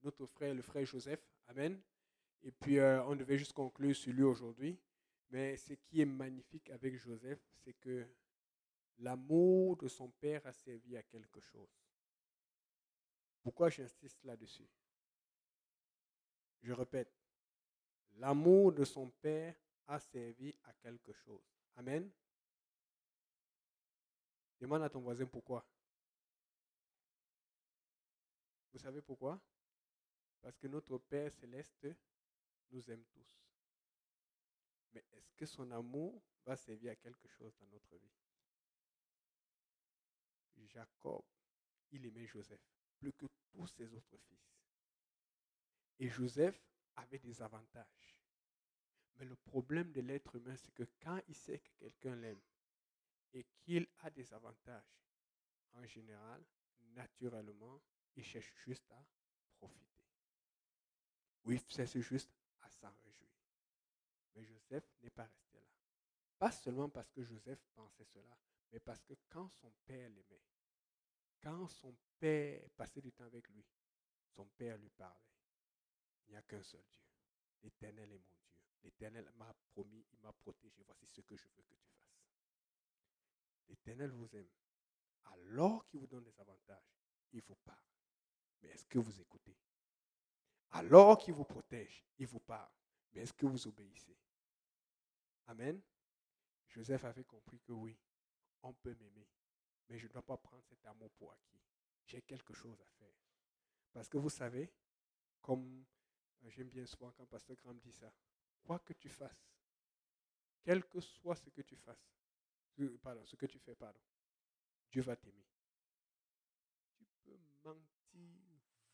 notre frère, le frère Joseph. Amen. Et puis, on devait juste conclure sur lui aujourd'hui. Mais ce qui est magnifique avec Joseph, c'est que l'amour de son père a servi à quelque chose. Pourquoi j'insiste là-dessus? Je répète, l'amour de son père a servi à quelque chose. Amen. Demande à ton voisin pourquoi. Vous savez pourquoi? Parce que notre Père céleste nous aime tous. Mais est-ce que son amour va servir à quelque chose dans notre vie? Jacob, il aimait Joseph plus que tous ses autres fils. Et Joseph avait des avantages. Mais le problème de l'être humain, c'est que quand il sait que quelqu'un l'aime et qu'il a des avantages, en général, naturellement, il cherche juste à profiter. Ou il cherche juste à s'en réjouir. Mais Joseph n'est pas resté là. Pas seulement parce que Joseph pensait cela, mais parce que quand son père l'aimait, quand son père passait du temps avec lui, son père lui parlait. Il n'y a qu'un seul Dieu. L'Éternel est mon Dieu. L'Éternel m'a promis, il m'a protégé. Voici ce que je veux que tu fasses. L'Éternel vous aime. Alors qu'il vous donne des avantages, il vous parle. Mais est-ce que vous écoutez? Alors qu'il vous protège, il vous parle. Mais est-ce que vous obéissez? Amen. Joseph avait compris que oui, on peut m'aimer, mais je ne dois pas prendre cet amour pour acquis. J'ai quelque chose à faire. Parce que vous savez, comme j'aime bien souvent quand Pasteur Graham dit ça, quoi que tu fasses, quel que soit ce que tu fasses, ce que tu fais, Dieu va t'aimer. Tu peux mentir,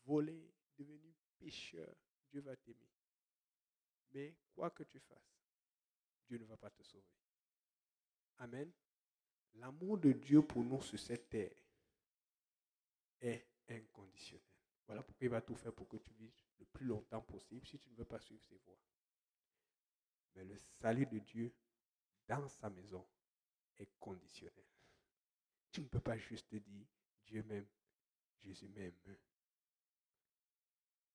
voler, devenir pécheur, Dieu va t'aimer. Mais quoi que tu fasses, Dieu ne va pas te sauver. Amen. L'amour de Dieu pour nous sur cette terre est inconditionnel. Voilà pourquoi il va tout faire pour que tu vives le plus longtemps possible si tu ne veux pas suivre ses voies. Mais le salut de Dieu dans sa maison est conditionnel. Tu ne peux pas juste dire Dieu m'aime, Jésus m'aime.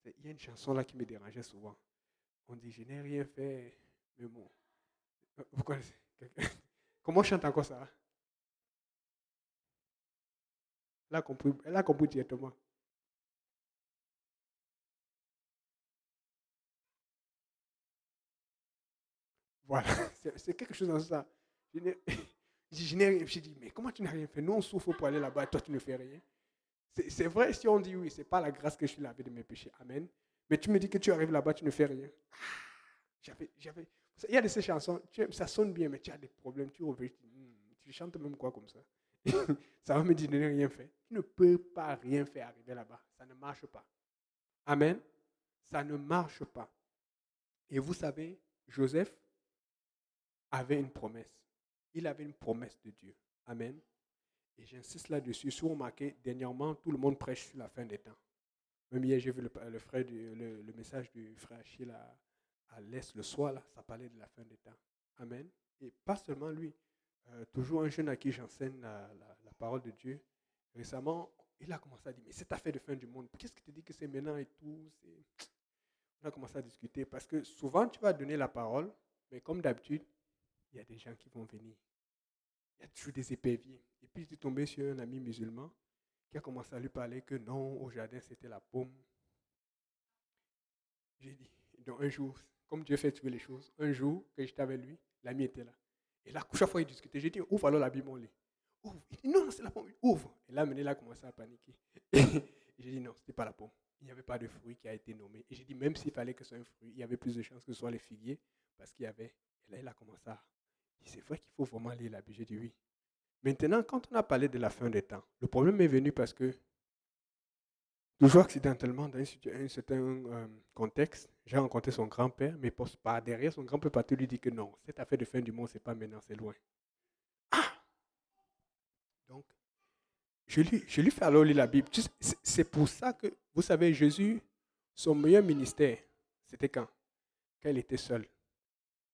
Il y a une chanson là qui me dérangeait souvent. On dit je n'ai rien fait, mais bon. Vous connaissez quelqu'un? Comment on chante encore ça? Elle a compris directement. Voilà, c'est quelque chose dans ça. Je n'ai rien. Je dis, mais comment tu n'as rien fait? Nous, on souffre pour aller là-bas, toi, tu ne fais rien. C'est vrai si on dit oui, c'est pas la grâce que je suis lavé de mes péchés. Amen. Mais tu me dis que tu arrives là-bas, tu ne fais rien. Il y a de ces chansons, ça sonne bien, mais tu as des problèmes. Tu chantes même quoi comme ça? Ça va me dire, je n'ai rien fait. Tu ne peux pas rien faire arriver là-bas. Ça ne marche pas. Amen. Ça ne marche pas. Et vous savez, Joseph avait une promesse. Il avait une promesse de Dieu. Amen. Et j'insiste là-dessus. Si vous remarquez, dernièrement, tout le monde prêche sur la fin des temps. Même hier, j'ai vu le message du frère Achille à l'Est le soir, là, ça parlait de la fin des temps. Amen. Et pas seulement lui. Toujours un jeune à qui j'enseigne la parole de Dieu. Récemment, il a commencé à dire, mais cette affaire de fin du monde, qu'est-ce qui te dit que c'est maintenant et tout? On a commencé à discuter parce que souvent, tu vas donner la parole, mais comme d'habitude, il y a des gens qui vont venir. Il y a toujours des éperviers. Et puis, je suis tombé sur un ami musulman qui a commencé à lui parler que non, au jardin, c'était la pomme. J'ai dit, donc un jour, comme Dieu fait trouver les choses, un jour que j'étais avec lui, l'ami était là. Et là, chaque fois, il discutait. J'ai dit, ouvre alors la Bible, on lit. Ouvre. Il dit, non, c'est la pomme. Ouvre. Et là, il a commencé à paniquer. Et j'ai dit, non, ce n'était pas la pomme. Il n'y avait pas de fruit qui a été nommé. Et j'ai dit, même s'il fallait que ce soit un fruit, il y avait plus de chances que ce soit les figuiers, parce qu'il y avait. Et là, il a commencé à. Il dit, c'est vrai qu'il faut vraiment lire la Bible. J'ai dit, oui. Maintenant, quand on a parlé de la fin des temps, le problème est venu parce que, toujours accidentellement, dans un certain contexte, j'ai rencontré son grand-père, mais par derrière, son grand-père partout lui dit que non, cette affaire de fin du monde, ce n'est pas maintenant, c'est loin. Ah! Donc, je lui fais alors lire la Bible. C'est pour ça que, vous savez, Jésus, son meilleur ministère, c'était quand? Quand il était seul.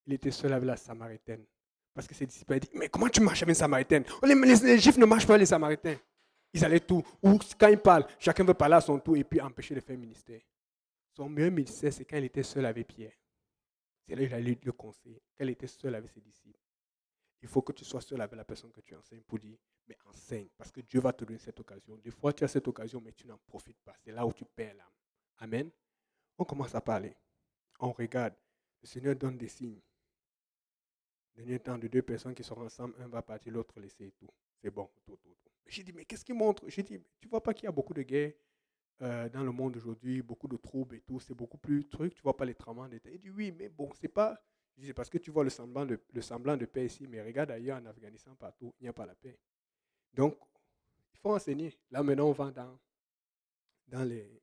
Il était seul avec la Samaritaine. Parce que ses disciples ont dit, mais comment tu marches avec une Samaritaine? Les Juifs ne marchent pas les Samaritains. Ils allaient tout. Ou quand ils parlent, chacun veut parler à son tour et puis empêcher de faire le ministère. Son meilleur ministère, c'est quand il était seul avec Pierre. C'est là qu'il allait le conseiller. Quand il était seul avec ses disciples. Il faut que tu sois seul avec la personne que tu enseignes pour dire, mais enseigne, parce que Dieu va te donner cette occasion. Des fois, tu as cette occasion, mais tu n'en profites pas. C'est là où tu perds l'âme. Amen. On commence à parler. On regarde. Le Seigneur donne des signes. Dernier temps de deux personnes qui sont ensemble, un va partir, l'autre laisser tout. C'est bon, tout. J'ai dit, mais qu'est-ce qu'il montre? J'ai dit, tu vois pas qu'il y a beaucoup de guerres dans le monde aujourd'hui, beaucoup de troubles et tout, c'est beaucoup plus truc, tu vois pas les tremblements de terre. Il dit, oui, mais bon, c'est pas... Je dis, c'est parce que tu vois le semblant de paix ici, mais regarde ailleurs en Afghanistan, partout, il n'y a pas la paix. Donc, il faut enseigner. Là, maintenant, dans les...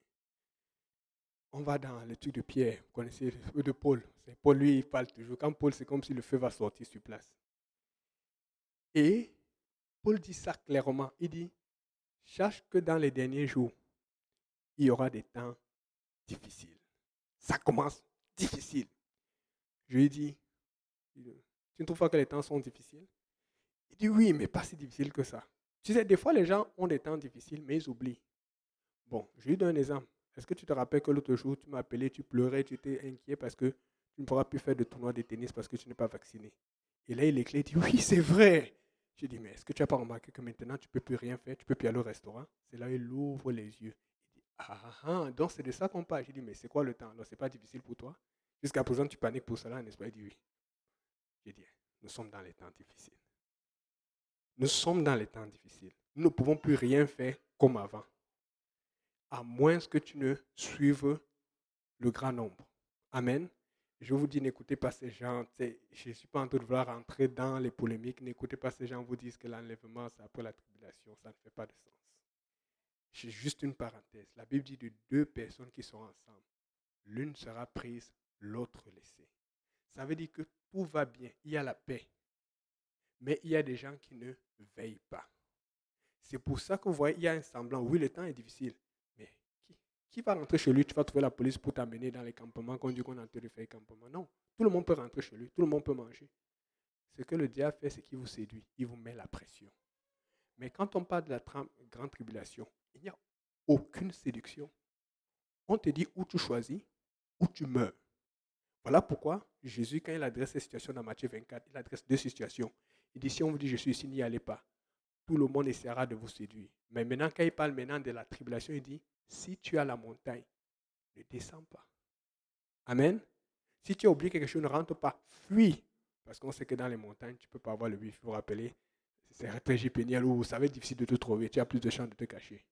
On va dans le truc de Pierre, vous connaissez, de Paul. C'est Paul, lui, il parle toujours. Quand Paul, c'est comme si le feu va sortir sur place. Et Paul dit ça clairement. Il dit, sache que dans les derniers jours, il y aura des temps difficiles. Ça commence difficile. Je lui dis, tu ne trouves pas que les temps sont difficiles? Il dit, oui, mais pas si difficile que ça. Tu sais, des fois, les gens ont des temps difficiles, mais ils oublient. Bon, je lui donne un exemple. Est-ce que tu te rappelles que l'autre jour, tu m'as appelé, tu pleurais, tu étais inquiet parce que tu ne pourras plus faire de tournoi de tennis parce que tu n'es pas vacciné? Et là, il éclaire, il dit, oui, c'est vrai. Je dis, mais est-ce que tu n'as pas remarqué que maintenant, tu ne peux plus rien faire, tu ne peux plus aller au restaurant? C'est là où il ouvre les yeux. Il dit, donc c'est de ça qu'on parle. Je dis, mais c'est quoi le temps? Alors, ce n'est pas difficile pour toi? Jusqu'à présent, tu paniques pour cela, n'est-ce pas? Il dit, oui. Je dis, nous sommes dans les temps difficiles. Nous sommes dans les temps difficiles. Nous ne pouvons plus rien faire comme avant, à moins que tu ne suives le grand nombre. Amen. Je vous dis, n'écoutez pas ces gens. Je ne suis pas en train de vouloir rentrer dans les polémiques. N'écoutez pas ces gens vous disent que l'enlèvement, c'est après la tribulation. Ça ne fait pas de sens. C'est juste une parenthèse. La Bible dit de deux personnes qui sont ensemble. L'une sera prise, l'autre laissée. Ça veut dire que tout va bien. Il y a la paix. Mais il y a des gens qui ne veillent pas. C'est pour ça que vous voyez, il y a un semblant. Oui, le temps est difficile. Mais qui va rentrer chez lui? Tu vas trouver la police pour t'amener dans les campements qu'on dit qu'on est en train de faire campement. Non. Tout le monde peut rentrer chez lui. Tout le monde peut manger. Ce que le diable fait, c'est qu'il vous séduit. Il vous met la pression. Mais quand on parle de la grande tribulation, il n'y a aucune séduction. On te dit où tu choisis, où tu meurs. Voilà pourquoi Jésus, quand il adresse cette situation dans Matthieu 24, il adresse deux situations. Il dit, si on vous dit je suis ici, n'y allez pas. Tout le monde essaiera de vous séduire. Mais maintenant, quand il parle maintenant de la tribulation, il dit, si tu as la montagne, ne descends pas. Amen. Si tu as oublié quelque chose, ne rentre pas. Fuis. Parce qu'on sait que dans les montagnes, tu ne peux pas avoir le wifi. Vous vous rappelez, c'est très pénible où ça va être difficile de te trouver. Tu as plus de chances de te cacher.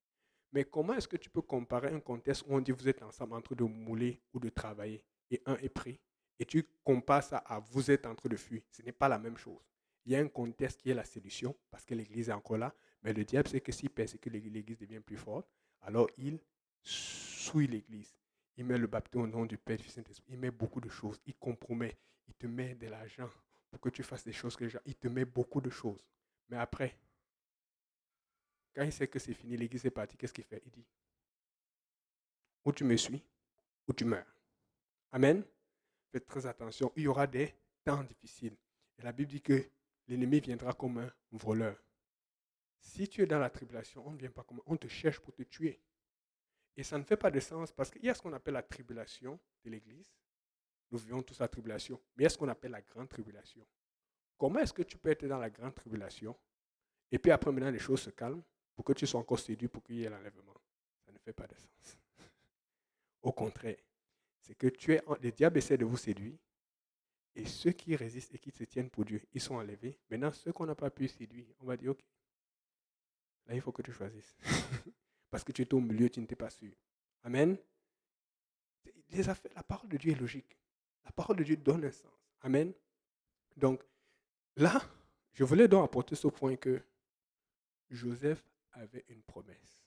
Mais comment est-ce que tu peux comparer un contexte où on dit vous êtes ensemble en train de mouler ou de travailler et un est pris et tu compares ça à vous êtes en train de fuir? Ce n'est pas la même chose. Il y a un contexte qui est la séduction parce que l'Église est encore là. Mais le diable, c'est que s'il pense que l'Église devient plus forte, alors il souille l'Église. Il met le baptême au nom du Père et du Saint-Esprit. Il met beaucoup de choses. Il compromet. Il te met de l'argent pour que tu fasses des choses que les gens... Il te met beaucoup de choses. Mais après, quand il sait que c'est fini, l'Église est partie, qu'est-ce qu'il fait? Il dit, ou tu me suis, ou tu meurs. Amen. Faites très attention. Il y aura des temps difficiles. Et la Bible dit que l'ennemi viendra comme un voleur. Si tu es dans la tribulation, on ne vient pas comme on te cherche pour te tuer. Et ça ne fait pas de sens parce qu'il y a ce qu'on appelle la tribulation de l'Église. Nous vivons tous la tribulation. Mais il y a ce qu'on appelle la grande tribulation. Comment est-ce que tu peux être dans la grande tribulation et puis après maintenant les choses se calment pour que tu sois encore séduit pour qu'il y ait l'enlèvement? Ça ne fait pas de sens. Au contraire, c'est que le diable essaie de vous séduire et ceux qui résistent et qui se tiennent pour Dieu, ils sont enlevés. Maintenant, ceux qu'on n'a pas pu séduire, on va dire, ok, là, il faut que tu choisisses. Parce que tu es au milieu, tu n'étais pas sûr. Amen. Les affaires, la parole de Dieu est logique. La parole de Dieu donne un sens. Amen. Donc, là, je voulais donc apporter ce point que Joseph avait une promesse.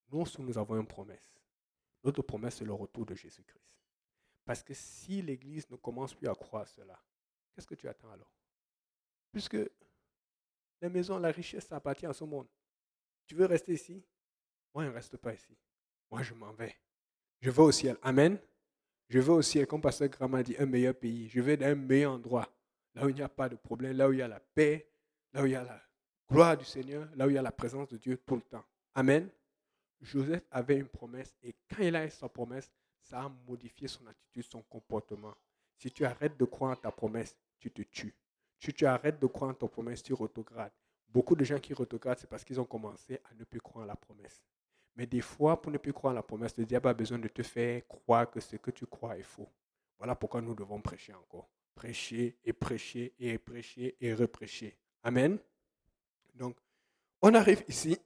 Nous aussi, nous avons une promesse. Notre promesse, c'est le retour de Jésus-Christ. Parce que si l'Église ne commence plus à croire cela, qu'est-ce que tu attends alors? Puisque les maisons, la richesse, ça appartient à ce monde. Tu veux rester ici? Moi, je ne reste pas ici. Moi, je m'en vais. Je vais au ciel. Amen. Je vais au ciel, comme Pasteur Graham a dit, un meilleur pays. Je vais dans un meilleur endroit. Là où il n'y a pas de problème, là où il y a la paix, là où il y a la gloire du Seigneur, là où il y a la présence de Dieu tout le temps. Amen. Joseph avait une promesse et quand il a sa promesse ça a modifié son attitude, son comportement. Si tu arrêtes de croire en ta promesse, tu te tues. Si tu arrêtes de croire en ta promesse, tu rétrogrades. Beaucoup de gens qui rétrogradent, c'est parce qu'ils ont commencé à ne plus croire en la promesse. Mais des fois, pour ne plus croire en la promesse, le diable a besoin de te faire croire que ce que tu crois est faux. Voilà pourquoi nous devons prêcher encore. Prêcher et prêcher et prêcher et reprêcher. Amen. Donc, on arrive ici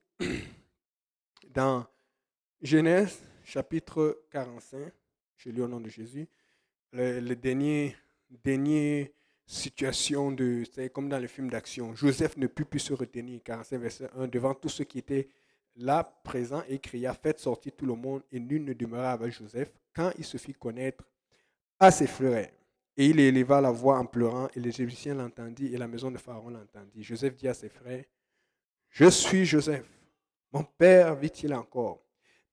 dans Genèse chapitre 45. Je lis au nom de Jésus. Le dernier situation c'est comme dans le film d'action. Joseph ne put plus se retenir, 45 verset 1, devant tous ceux qui étaient là présents et cria, faites sortir tout le monde, et nul ne demeura avec Joseph quand il se fit connaître à ses frères. Et il éleva la voix en pleurant, et les Égyptiens l'entendirent, et la maison de Pharaon l'entendit. Joseph dit à ses frères, je suis Joseph. Mon père vit-il encore?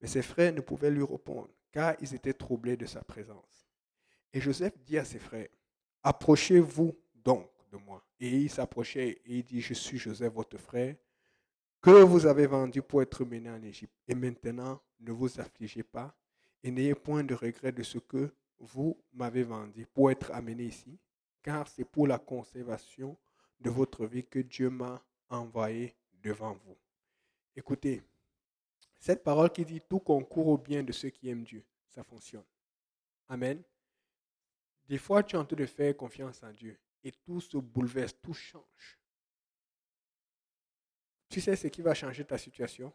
Mais ses frères ne pouvaient lui répondre, car ils étaient troublés de sa présence. Et Joseph dit à ses frères, approchez-vous donc de moi. Et il s'approchait et il dit, je suis Joseph, votre frère, que vous avez vendu pour être mené en Égypte. Et maintenant, ne vous affligez pas et n'ayez point de regret de ce que vous m'avez vendu pour être amené ici, car c'est pour la conservation de votre vie que Dieu m'a envoyé devant vous. Écoutez, cette parole qui dit tout concourt au bien de ceux qui aiment Dieu, ça fonctionne. Amen. Des fois, tu es en train de faire confiance en Dieu et tout se bouleverse, tout change. Tu sais ce qui va changer ta situation?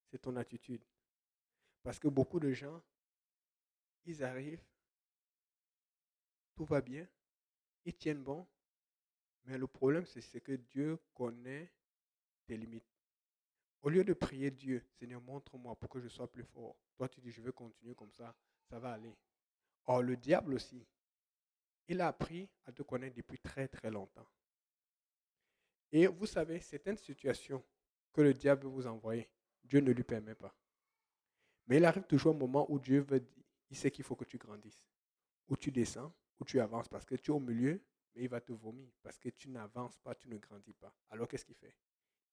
C'est ton attitude. Parce que beaucoup de gens, ils arrivent, tout va bien, ils tiennent bon, mais le problème, c'est que Dieu connaît tes limites. Au lieu de prier Dieu, Seigneur, montre-moi pour que je sois plus fort. Toi, tu dis, je vais continuer comme ça va aller. Or, le diable aussi, il a appris à te connaître depuis très, très longtemps. Et vous savez, certaines situations que le diable veut vous envoyer, Dieu ne lui permet pas. Mais il arrive toujours un moment où Dieu veut dire, il sait qu'il faut que tu grandisses. Ou tu descends, ou tu avances parce que tu es au milieu, mais il va te vomir parce que tu n'avances pas, tu ne grandis pas. Alors qu'est-ce qu'il fait?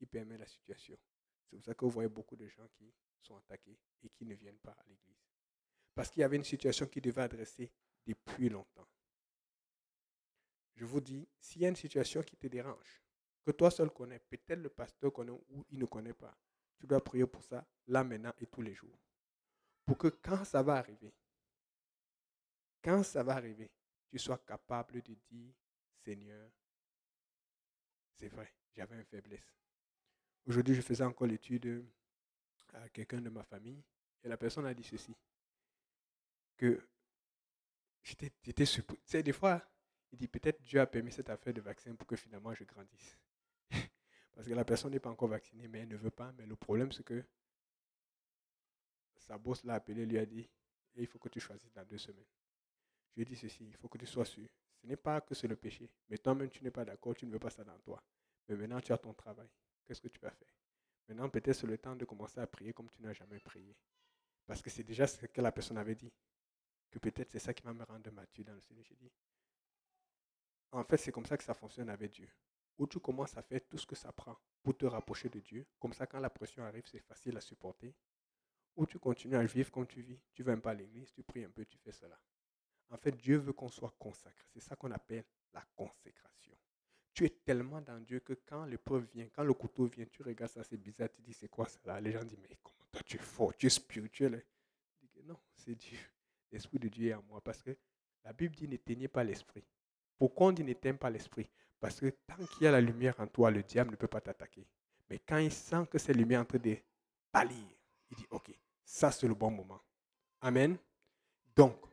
Il permet la situation. C'est pour ça que vous voyez beaucoup de gens qui sont attaqués et qui ne viennent pas à l'église. Parce qu'il y avait une situation qui devait adresser depuis longtemps. Je vous dis, s'il y a une situation qui te dérange, que toi seul connais, peut-être le pasteur connaît ou il ne connaît pas, tu dois prier pour ça, là, maintenant et tous les jours. Pour que quand ça va arriver, tu sois capable de dire, Seigneur, c'est vrai, j'avais une faiblesse. Aujourd'hui, je faisais encore l'étude à quelqu'un de ma famille et la personne a dit ceci, que j'étais surpris. Tu sais, des fois, il dit peut-être Dieu a permis cette affaire de vaccin pour que finalement je grandisse. Parce que la personne n'est pas encore vaccinée, mais elle ne veut pas. Mais le problème, c'est que sa boss l'a appelé, lui a dit, il faut que tu choisisses dans 2 semaines. Je lui ai dit ceci, il faut que tu sois sûr. Ce n'est pas que c'est le péché, mais toi-même, tu n'es pas d'accord, tu ne veux pas ça dans toi. Mais maintenant, tu as ton travail. Qu'est-ce que tu vas faire? Maintenant, peut-être c'est le temps de commencer à prier comme tu n'as jamais prié. Parce que c'est déjà ce que la personne avait dit. Que peut-être c'est ça qui va me rendre mature dans le Seigneur. J'ai dit, en fait, c'est comme ça que ça fonctionne avec Dieu. Où tu commences à faire tout ce que ça prend pour te rapprocher de Dieu. Comme ça, quand la pression arrive, c'est facile à supporter. Ou tu continues à vivre comme tu vis. Tu ne vas pas à l'église, tu pries un peu, tu fais cela. En fait, Dieu veut qu'on soit consacré. C'est ça qu'on appelle la consécration. Tu es tellement dans Dieu que quand l'épreuve vient, quand le couteau vient, tu regardes ça, c'est bizarre, tu dis c'est quoi ça? Les gens disent mais comment toi tu es fort, tu es spirituel. Je dis non, c'est Dieu. L'Esprit de Dieu est en moi parce que la Bible dit n'éteignez pas l'esprit. Pourquoi on dit n'éteins pas l'esprit? Parce que tant qu'il y a la lumière en toi, le diable ne peut pas t'attaquer. Mais quand il sent que cette lumière est en train de pâlir, il dit ok, ça c'est le bon moment. Amen. Donc,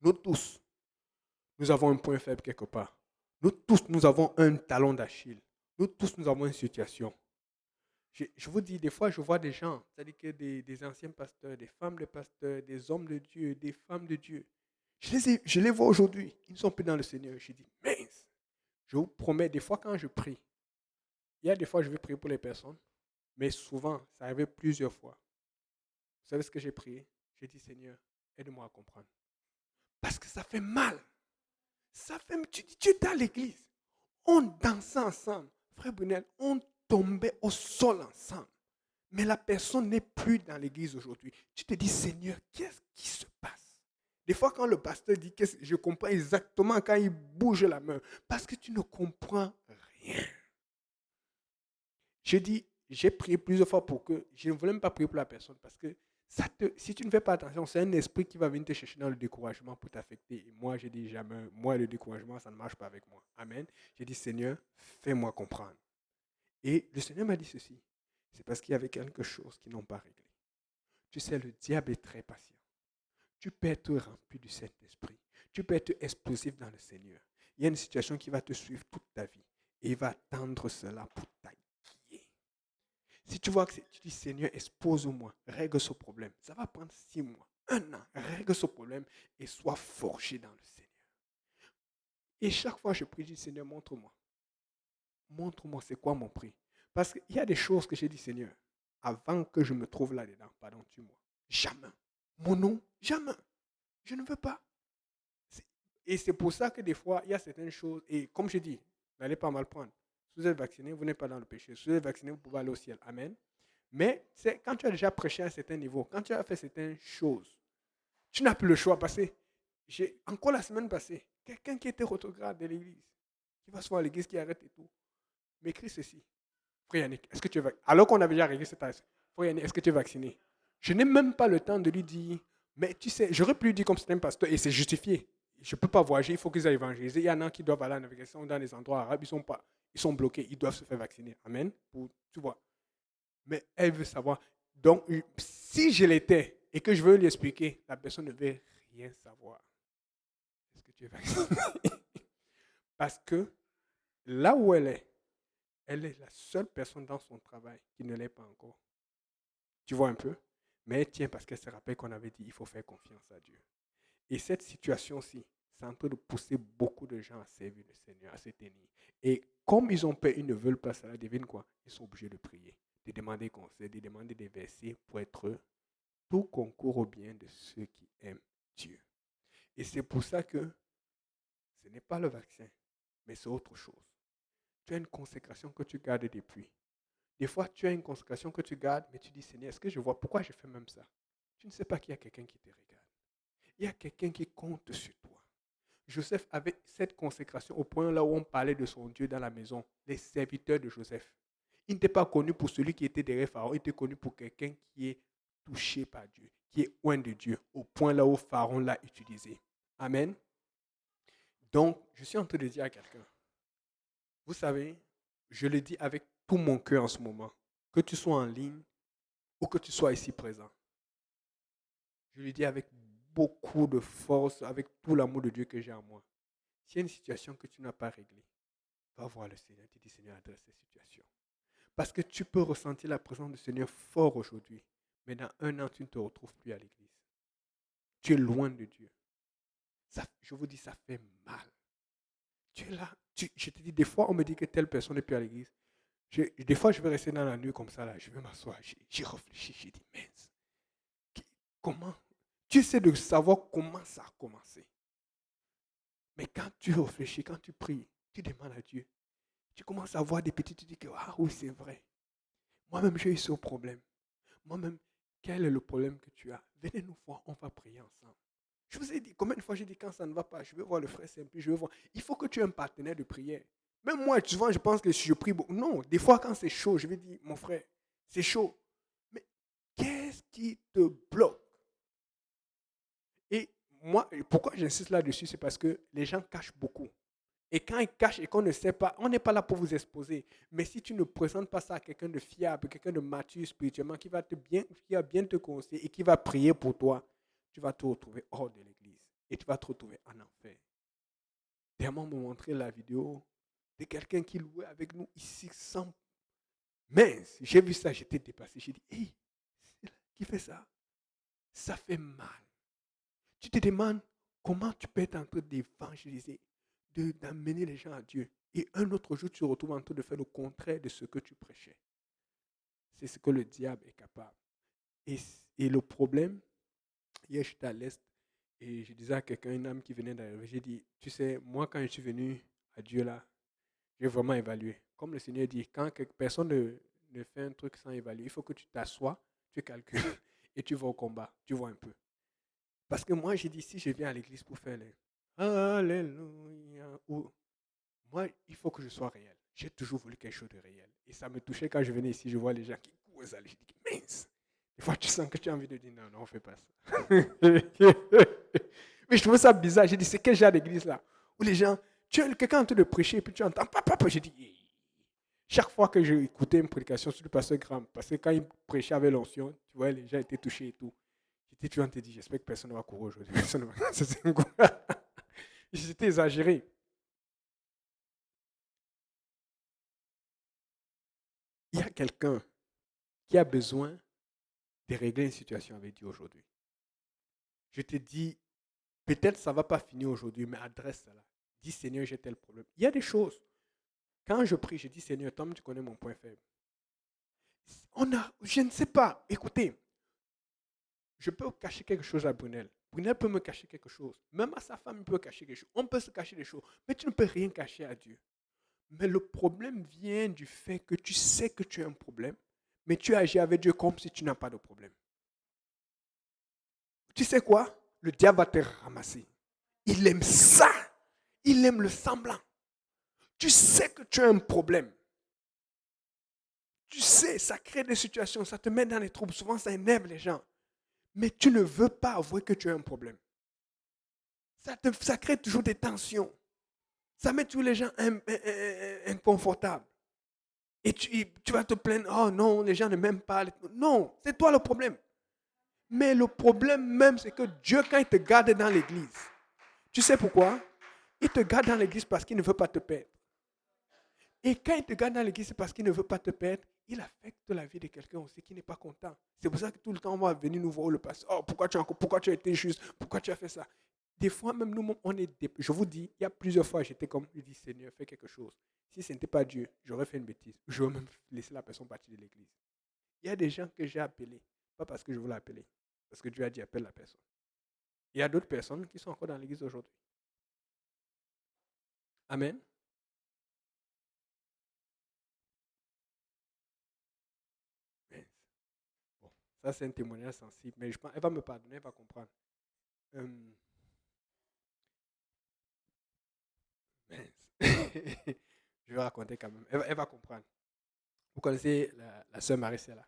nous tous, nous avons un point faible quelque part. Nous tous, nous avons un talon d'Achille. Nous tous, nous avons une situation. Je vous dis, des fois, je vois des gens, c'est-à-dire que des anciens pasteurs, des femmes de pasteurs, des hommes de Dieu, des femmes de Dieu. Je les vois aujourd'hui. Ils ne sont plus dans le Seigneur. Je dis, mince. Je vous promets, des fois, quand je prie, il y a des fois, je vais prier pour les personnes, mais souvent, ça arrive plusieurs fois. Vous savez ce que j'ai prié? J'ai dit, Seigneur, aide-moi à comprendre. Parce que ça fait mal. Ça fait, tu es dans l'église. On dansait ensemble. Frère Brunel, on tombait au sol ensemble. Mais la personne n'est plus dans l'église aujourd'hui. Tu te dis, Seigneur, qu'est-ce qui se passe? Des fois, quand le pasteur dit, je comprends exactement quand il bouge la main. Parce que tu ne comprends rien. Je dis, j'ai prié plusieurs fois pour que, je ne voulais même pas prier pour la personne parce que si tu ne fais pas attention, c'est un esprit qui va venir te chercher dans le découragement pour t'affecter. Et moi, j'ai dit jamais, moi, le découragement, ça ne marche pas avec moi. Amen. J'ai dit, Seigneur, fais-moi comprendre. Et le Seigneur m'a dit ceci. C'est parce qu'il y avait quelque chose qu'ils n'ont pas réglé. Tu sais, le diable est très patient. Tu peux être rempli du Saint-Esprit. Tu peux être explosif dans le Seigneur. Il y a une situation qui va te suivre toute ta vie. Et il va attendre cela pour t'acquiller. Si tu vois que tu dis, Seigneur, expose-moi, règle ce problème. Ça va prendre 6 mois, 1 an, règle ce problème et sois forgé dans le Seigneur. Et chaque fois, je prie, je dis, Seigneur, montre-moi. Montre-moi c'est quoi mon prix. Parce qu'il y a des choses que j'ai dit, Seigneur, avant que je me trouve là-dedans, pardon, tue-moi. Jamais. Mon nom, jamais. Je ne veux pas. Et c'est pour ça que des fois, il y a certaines choses, et comme je dis, n'allez pas mal prendre. Si vous êtes vacciné, vous n'êtes pas dans le péché. Si vous êtes vacciné, vous pouvez aller au ciel. Amen. Mais c'est quand tu as déjà prêché à un certain niveau, quand tu as fait certaines choses, tu n'as plus le choix. Parce que j'ai encore la semaine passée, quelqu'un qui était rétrograde de l'église, qui va souvent à l'église, qui arrête et tout, m'écrit ceci. Frère Yannick, est-ce que tu es vacciné? Alors qu'on avait déjà réglé cette affaire. Frère Yannick, est-ce que tu es vacciné? Je n'ai même pas le temps de lui dire, mais tu sais, j'aurais pu lui dire comme c'est un pasteur, et c'est justifié. Je ne peux pas voyager, il faut qu'ils aillent évangéliser. Il y en a qui doivent aller en navigation dans les endroits arabes, ils sont bloqués, ils doivent se faire vacciner. Amen. Tu vois. Mais elle veut savoir. Donc, si je l'étais et que je veux lui expliquer, la personne ne veut rien savoir. Est-ce que tu es vacciné? Parce que là où elle est la seule personne dans son travail qui ne l'est pas encore. Tu vois un peu? Mais elle tient parce qu'elle se rappelle qu'on avait dit il faut faire confiance à Dieu. Et cette situation-ci, c'est en train de pousser beaucoup de gens à servir le Seigneur, à se tenir. Et comme ils ont peur, ils ne veulent pas cela, devine quoi? Ils sont obligés de prier, de demander conseil, de demander des versets pour être tout concourt au bien de ceux qui aiment Dieu. Et c'est pour ça que ce n'est pas le vaccin, mais c'est autre chose. Tu as une consécration que tu gardes depuis. Des fois, tu as une consécration que tu gardes, mais tu dis, Seigneur, est-ce que je vois pourquoi je fais même ça? Tu ne sais pas qu'il y a quelqu'un qui te regarde. Il y a quelqu'un qui compte sur toi. Joseph avait cette consécration au point là où on parlait de son Dieu dans la maison, les serviteurs de Joseph. Il n'était pas connu pour celui qui était derrière Pharaon, il était connu pour quelqu'un qui est touché par Dieu, qui est loin de Dieu, au point là où Pharaon l'a utilisé. Amen. Donc, je suis en train de dire à quelqu'un, vous savez, je le dis avec tout mon cœur en ce moment, que tu sois en ligne ou que tu sois ici présent. Je le dis avec beaucoup de force, avec tout l'amour de Dieu que j'ai en moi. S'il y a une situation que tu n'as pas réglée, va voir le Seigneur. Tu dis, Seigneur, adresse cette situation. Parce que tu peux ressentir la présence du Seigneur fort aujourd'hui, mais dans 1 an, tu ne te retrouves plus à l'église. Tu es loin de Dieu. Ça, je vous dis, ça fait mal. Tu es là. Je te dis, des fois, on me dit que telle personne n'est plus à l'église. Des fois, je vais rester dans la nuit comme ça, là. Je vais m'asseoir. J'ai réfléchi. J'ai dit, mince. Comment? Tu essaies de savoir comment ça a commencé. Mais quand tu réfléchis, quand tu pries, tu demandes à Dieu. Tu commences à voir des petits, tu dis que, ah oui, c'est vrai. Moi-même, j'ai eu ce problème. Moi-même, quel est le problème que tu as? Venez nous voir, on va prier ensemble. Je vous ai dit, combien de fois j'ai dit quand ça ne va pas, je vais voir le frère Simple, je vais voir. Il faut que tu aies un partenaire de prière. Même moi, souvent, je pense que si je prie beaucoup. Non, des fois, quand c'est chaud, je vais dire, mon frère, c'est chaud. Mais qu'est-ce qui te bloque? Et moi, pourquoi j'insiste là-dessus, c'est parce que les gens cachent beaucoup. Et quand ils cachent et qu'on ne sait pas, on n'est pas là pour vous exposer. Mais si tu ne présentes pas ça à quelqu'un de fiable, quelqu'un de mature spirituellement, qui va bien te conseiller et qui va prier pour toi, tu vas te retrouver hors de l'église. Et tu vas te retrouver en enfer. Dernièrement, me montrer la vidéo de quelqu'un qui louait avec nous ici sans mince. J'ai vu ça, j'étais dépassé. J'ai dit, hé, c'est là qui fait ça? Ça fait mal. Tu te demandes comment tu peux être en train d'évangéliser, d'amener les gens à Dieu. Et un autre jour, tu te retrouves en train de faire le contraire de ce que tu prêchais. C'est ce que le diable est capable. Et le problème, hier j'étais à l'Est et je disais à quelqu'un, une âme qui venait d'arriver, j'ai dit, tu sais, moi quand je suis venu à Dieu là, j'ai vraiment évalué. Comme le Seigneur dit, quand personne ne fais un truc sans évaluer. Il faut que tu t'assoies, tu calcules et tu vas au combat. Tu vois un peu. Parce que moi, j'ai dit, si je viens à l'église pour faire les Alléluia, moi, il faut que je sois réel. J'ai toujours voulu quelque chose de réel. Et ça me touchait quand je venais ici, je vois les gens qui courent. Je dis, mince. Des fois, tu sens que tu as envie de dire, non, non, on ne fait pas ça. Mais je trouve ça bizarre. J'ai dit, c'est quel genre d'église là? Où les gens, tu as quelqu'un en train de prêcher, et puis tu entends, papa, j'ai dit, chaque fois que j'ai écouté une prédication sur le pasteur Graham, parce que quand il prêchait avec l'onction, tu vois, les gens étaient touchés et tout. J'étais toujours en train de dire, j'espère que personne ne va courir aujourd'hui. Personne ne va. C'était exagéré. Il y a quelqu'un qui a besoin de régler une situation avec Dieu aujourd'hui. Je te dis, peut-être ça ne va pas finir aujourd'hui, mais adresse cela. Dis Seigneur, j'ai tel problème. Il y a des choses. Quand je prie, je dis Seigneur, Tom, tu connais mon point faible. Je ne sais pas. Écoutez, je peux cacher quelque chose à Brunel. Brunel peut me cacher quelque chose. Même à sa femme, il peut cacher quelque chose. On peut se cacher des choses. Mais tu ne peux rien cacher à Dieu. Mais le problème vient du fait que tu sais que tu as un problème, mais tu agis avec Dieu comme si tu n'as pas de problème. Tu sais quoi? Le diable va te ramasser. Il aime ça. Il aime le semblant. Tu sais que tu as un problème. Tu sais, ça crée des situations, ça te met dans les troubles. Souvent, ça énerve les gens. Mais tu ne veux pas avouer que tu as un problème. Ça crée toujours des tensions. Ça met tous les gens inconfortables. Et tu vas te plaindre, oh non, les gens ne m'aiment pas. Non, c'est toi le problème. Mais le problème même, c'est que Dieu, quand il te garde dans l'église, tu sais pourquoi? Il te garde dans l'église parce qu'il ne veut pas te perdre. Et quand il te garde dans l'église, c'est parce qu'il ne veut pas te perdre. Il affecte la vie de quelqu'un aussi qui n'est pas content. C'est pour ça que tout le temps, on va venir nous voir le passé. Oh, pourquoi tu as été juste? Pourquoi tu as fait ça? Des fois, même nous, je vous dis, il y a plusieurs fois, j'étais comme, je dis, Seigneur, fais quelque chose. Si ce n'était pas Dieu, j'aurais fait une bêtise. J'aurais même laissé la personne partir de l'église. Il y a des gens que j'ai appelés, pas parce que je voulais appeler, parce que Dieu a dit, appelle la personne. Il y a d'autres personnes qui sont encore dans l'église aujourd'hui. Amen. Bon, ça, c'est un témoignage sensible, mais je pense elle va me pardonner, elle va comprendre. Euh, je vais raconter quand même. Elle va comprendre. Vous connaissez la sœur Marie-Cella.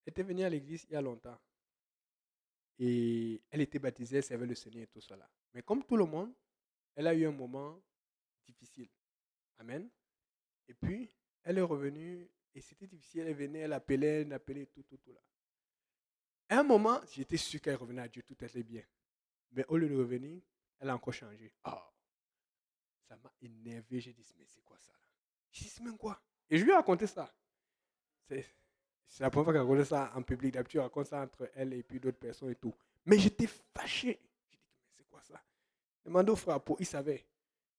Elle était venue à l'église il y a longtemps. Et elle était baptisée, elle servait le Seigneur et tout cela. Mais comme tout le monde, elle a eu un moment difficile. Amen. Et puis, elle est revenue et c'était difficile. Elle venait, elle appelait, tout là. À un moment, j'étais sûr qu'elle revenait à Dieu, tout allait bien. Mais au lieu de revenir, elle a encore changé. Oh, ça m'a énervé. J'ai dit, mais c'est quoi ça là? J'ai dit, c'est même quoi? Et je lui ai raconté ça. C'est c'est la première fois qu'elle raconte ça en public. D'habitude, elle raconte ça entre elle et puis d'autres personnes et tout. Mais j'étais fâché. J'ai dit, mais c'est quoi ça? Demandez au frère Paul, il savait.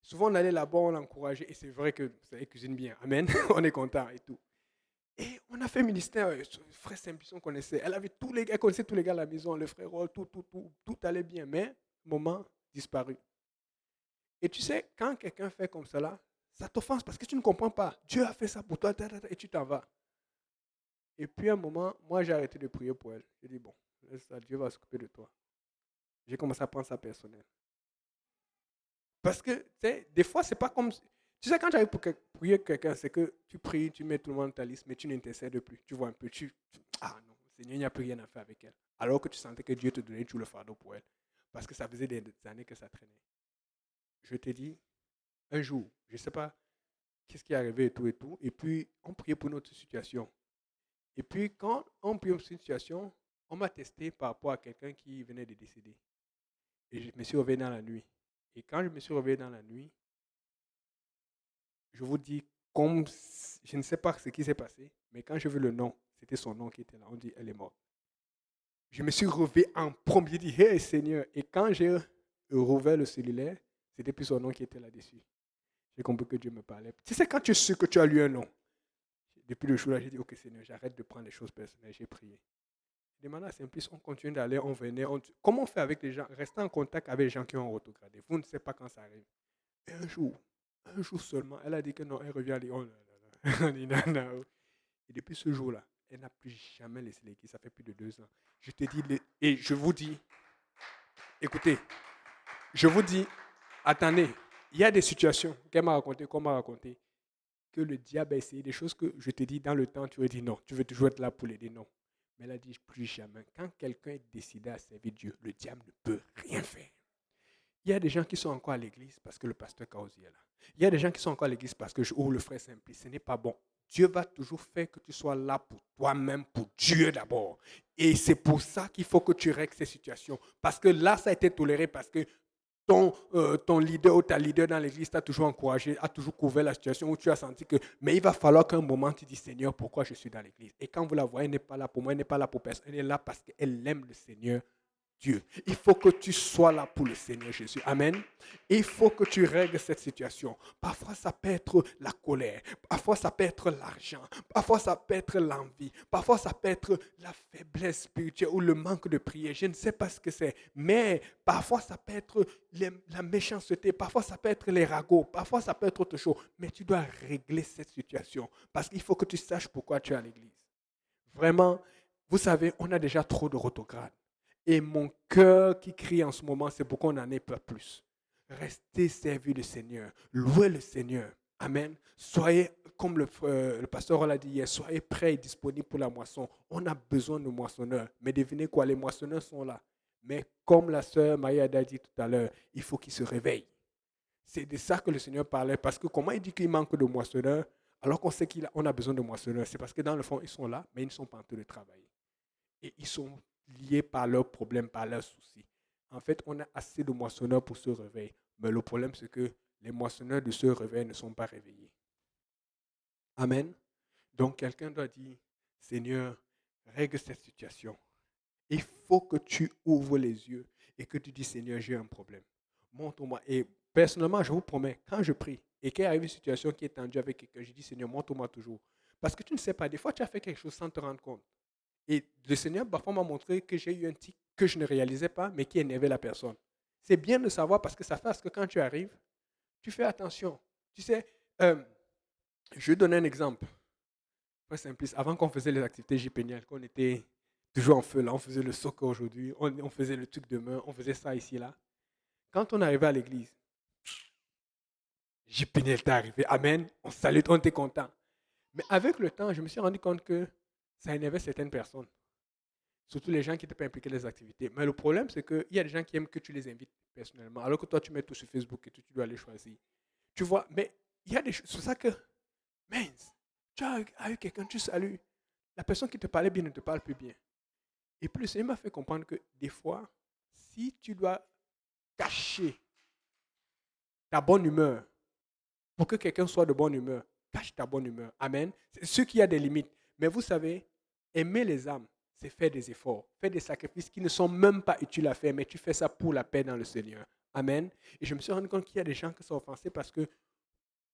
Souvent, on allait là-bas, on l'encourageait. Et c'est vrai que ça cuisine bien. Amen. On est content et tout. Et on a fait ministère. Frère Saint-Pisson connaissait. Elle connaissait tous les gars à la maison, le frère Roll, tout allait bien. Mais, moment disparu. Et tu sais, quand quelqu'un fait comme cela, ça t'offense parce que tu ne comprends pas. Dieu a fait ça pour toi, et tu t'en vas. Et puis à un moment, moi j'ai arrêté de prier pour elle. J'ai dit, bon, laisse ça, Dieu va s'occuper de toi. J'ai commencé à prendre ça personnel. Parce que, tu sais, des fois, c'est pas comme. Tu sais, quand tu arrives pour prier quelqu'un, c'est que tu pries, tu mets tout le monde dans ta liste, mais tu n'intercèdes plus. Tu vois un peu, ah non, Seigneur, il n'y a plus rien à faire avec elle. Alors que tu sentais que Dieu te donnait tout le fardeau pour elle. Parce que ça faisait des années que ça traînait. Je te dis, un jour, je ne sais pas qu'est-ce qui est arrivé et tout. Et puis, on priait pour notre situation. Et puis, quand on priait pour une situation, on m'a testé par rapport à quelqu'un qui venait de décéder. Et je me suis réveillé dans la nuit. Et quand je me suis réveillé dans la nuit, je vous dis, comme je ne sais pas ce qui s'est passé, mais quand je vu le nom, c'était son nom qui était là. On dit, elle est morte. Je me suis réveillé en premier, j'ai dit, hey Seigneur. Et quand j'ai rouvert le cellulaire, c'était plus son nom qui était là-dessus. J'ai compris que Dieu me parlait. Tu sais, quand tu sais que tu as lu un nom, depuis le jour-là, j'ai dit, ok Seigneur, j'arrête de prendre les choses personnelles, j'ai prié. De manière simpliste, on continue d'aller, on venait. Comment on fait avec les gens? Rester en contact avec les gens qui ont autogradé. Vous ne savez pas quand ça arrive. Et un jour seulement, elle a dit que non, elle revient à Lyon. Oh là là là. On dit non, non. Et depuis ce jour-là, elle n'a plus jamais laissé l'église. Ça fait plus de 2 ans. Je te dis, et je vous dis, écoutez, je vous dis, attendez, il y a des situations qu'elle m'a racontées, qu'on m'a racontées, que le diable a essayé des choses que je te dis dans le temps, tu veux dire non, tu veux toujours être là pour l'aider, non. Mais elle a dit plus jamais. Quand quelqu'un est décidé à servir Dieu, le diable ne peut rien faire. Il y a des gens qui sont encore à l'église parce que le pasteur Kaozi est là. Il y a des gens qui sont encore à l'église parce que le frère Simplice. Ce n'est pas bon. Dieu va toujours faire que tu sois là pour toi-même, pour Dieu d'abord. Et c'est pour ça qu'il faut que tu règles ces situations. Parce que là, ça a été toléré parce que ton leader ou ta leader dans l'église t'a toujours encouragé, a toujours couvert la situation où tu as senti que, mais il va falloir qu'un moment tu dis, Seigneur, pourquoi je suis dans l'église? Et quand vous la voyez, elle n'est pas là pour moi, elle n'est pas là pour personne, elle est là parce qu'elle aime le Seigneur Dieu. Il faut que tu sois là pour le Seigneur Jésus. Amen. Il faut que tu règles cette situation. Parfois, ça peut être la colère. Parfois, ça peut être l'argent. Parfois, ça peut être l'envie. Parfois, ça peut être la faiblesse spirituelle ou le manque de prière. Je ne sais pas ce que c'est. Mais parfois, ça peut être la méchanceté. Parfois, ça peut être les ragots. Parfois, ça peut être autre chose. Mais tu dois régler cette situation. Parce qu'il faut que tu saches pourquoi tu es à l'église. Vraiment, vous savez, on a déjà trop de rétrogrades. Et mon cœur qui crie en ce moment, c'est pour qu'on n'en ait pas plus. Restez servis du Seigneur. Louez le Seigneur. Amen. Soyez, comme le pasteur l'a dit hier, soyez prêts et disponibles pour la moisson. On a besoin de moissonneurs. Mais devinez quoi, les moissonneurs sont là. Mais comme la sœur Marie-Ada a dit tout à l'heure, il faut qu'ils se réveillent. C'est de ça que le Seigneur parlait. Parce que comment il dit qu'il manque de moissonneurs, alors qu'on sait qu'on a besoin de moissonneurs, c'est parce que dans le fond, ils sont là, mais ils ne sont pas en train de travailler. Et ils sont liés par leurs problèmes, par leurs soucis. En fait, on a assez de moissonneurs pour se réveiller. Mais le problème, c'est que les moissonneurs de ce réveil ne sont pas réveillés. Amen. Donc, quelqu'un doit dire, Seigneur, règle cette situation. Il faut que tu ouvres les yeux et que tu dis, Seigneur, j'ai un problème. Montre-moi. Et personnellement, je vous promets, quand je prie et qu'il arrive une situation qui est tendue avec quelqu'un, je dis, Seigneur, montre-moi toujours. Parce que tu ne sais pas, des fois, tu as fait quelque chose sans te rendre compte. Et le Seigneur, parfois, m'a montré que j'ai eu un tic que je ne réalisais pas, mais qui énervait la personne. C'est bien de savoir parce que ça fait à ce que quand tu arrives, tu fais attention. Tu sais, je vais donner un exemple. Très simple. Avant qu'on faisait les activités JPNL, qu'on était toujours en feu là, on faisait le soccer aujourd'hui, on faisait le truc demain, on faisait ça ici là. Quand on arrivait à l'église, JPNL est arrivé. Amen. On salue, on était content. Mais avec le temps, je me suis rendu compte que ça énervait certaines personnes. Surtout les gens qui n'étaient pas impliqués dans les activités. Mais le problème, c'est qu'il y a des gens qui aiment que tu les invites personnellement, alors que toi, tu mets tout sur Facebook et tu dois les choisir. Tu vois, mais il y a des choses. C'est ça que, mince, tu as eu quelqu'un, tu salues. La personne qui te parlait bien ne te parle plus bien. Et puis le Seigneur m'a fait comprendre que des fois, si tu dois cacher ta bonne humeur pour que quelqu'un soit de bonne humeur, cache ta bonne humeur. Amen. C'est ce qui a des limites. Mais vous savez, aimer les âmes, c'est faire des efforts, faire des sacrifices qui ne sont même pas utiles à faire, mais tu fais ça pour la paix dans le Seigneur. Amen. Et je me suis rendu compte qu'il y a des gens qui sont offensés parce que,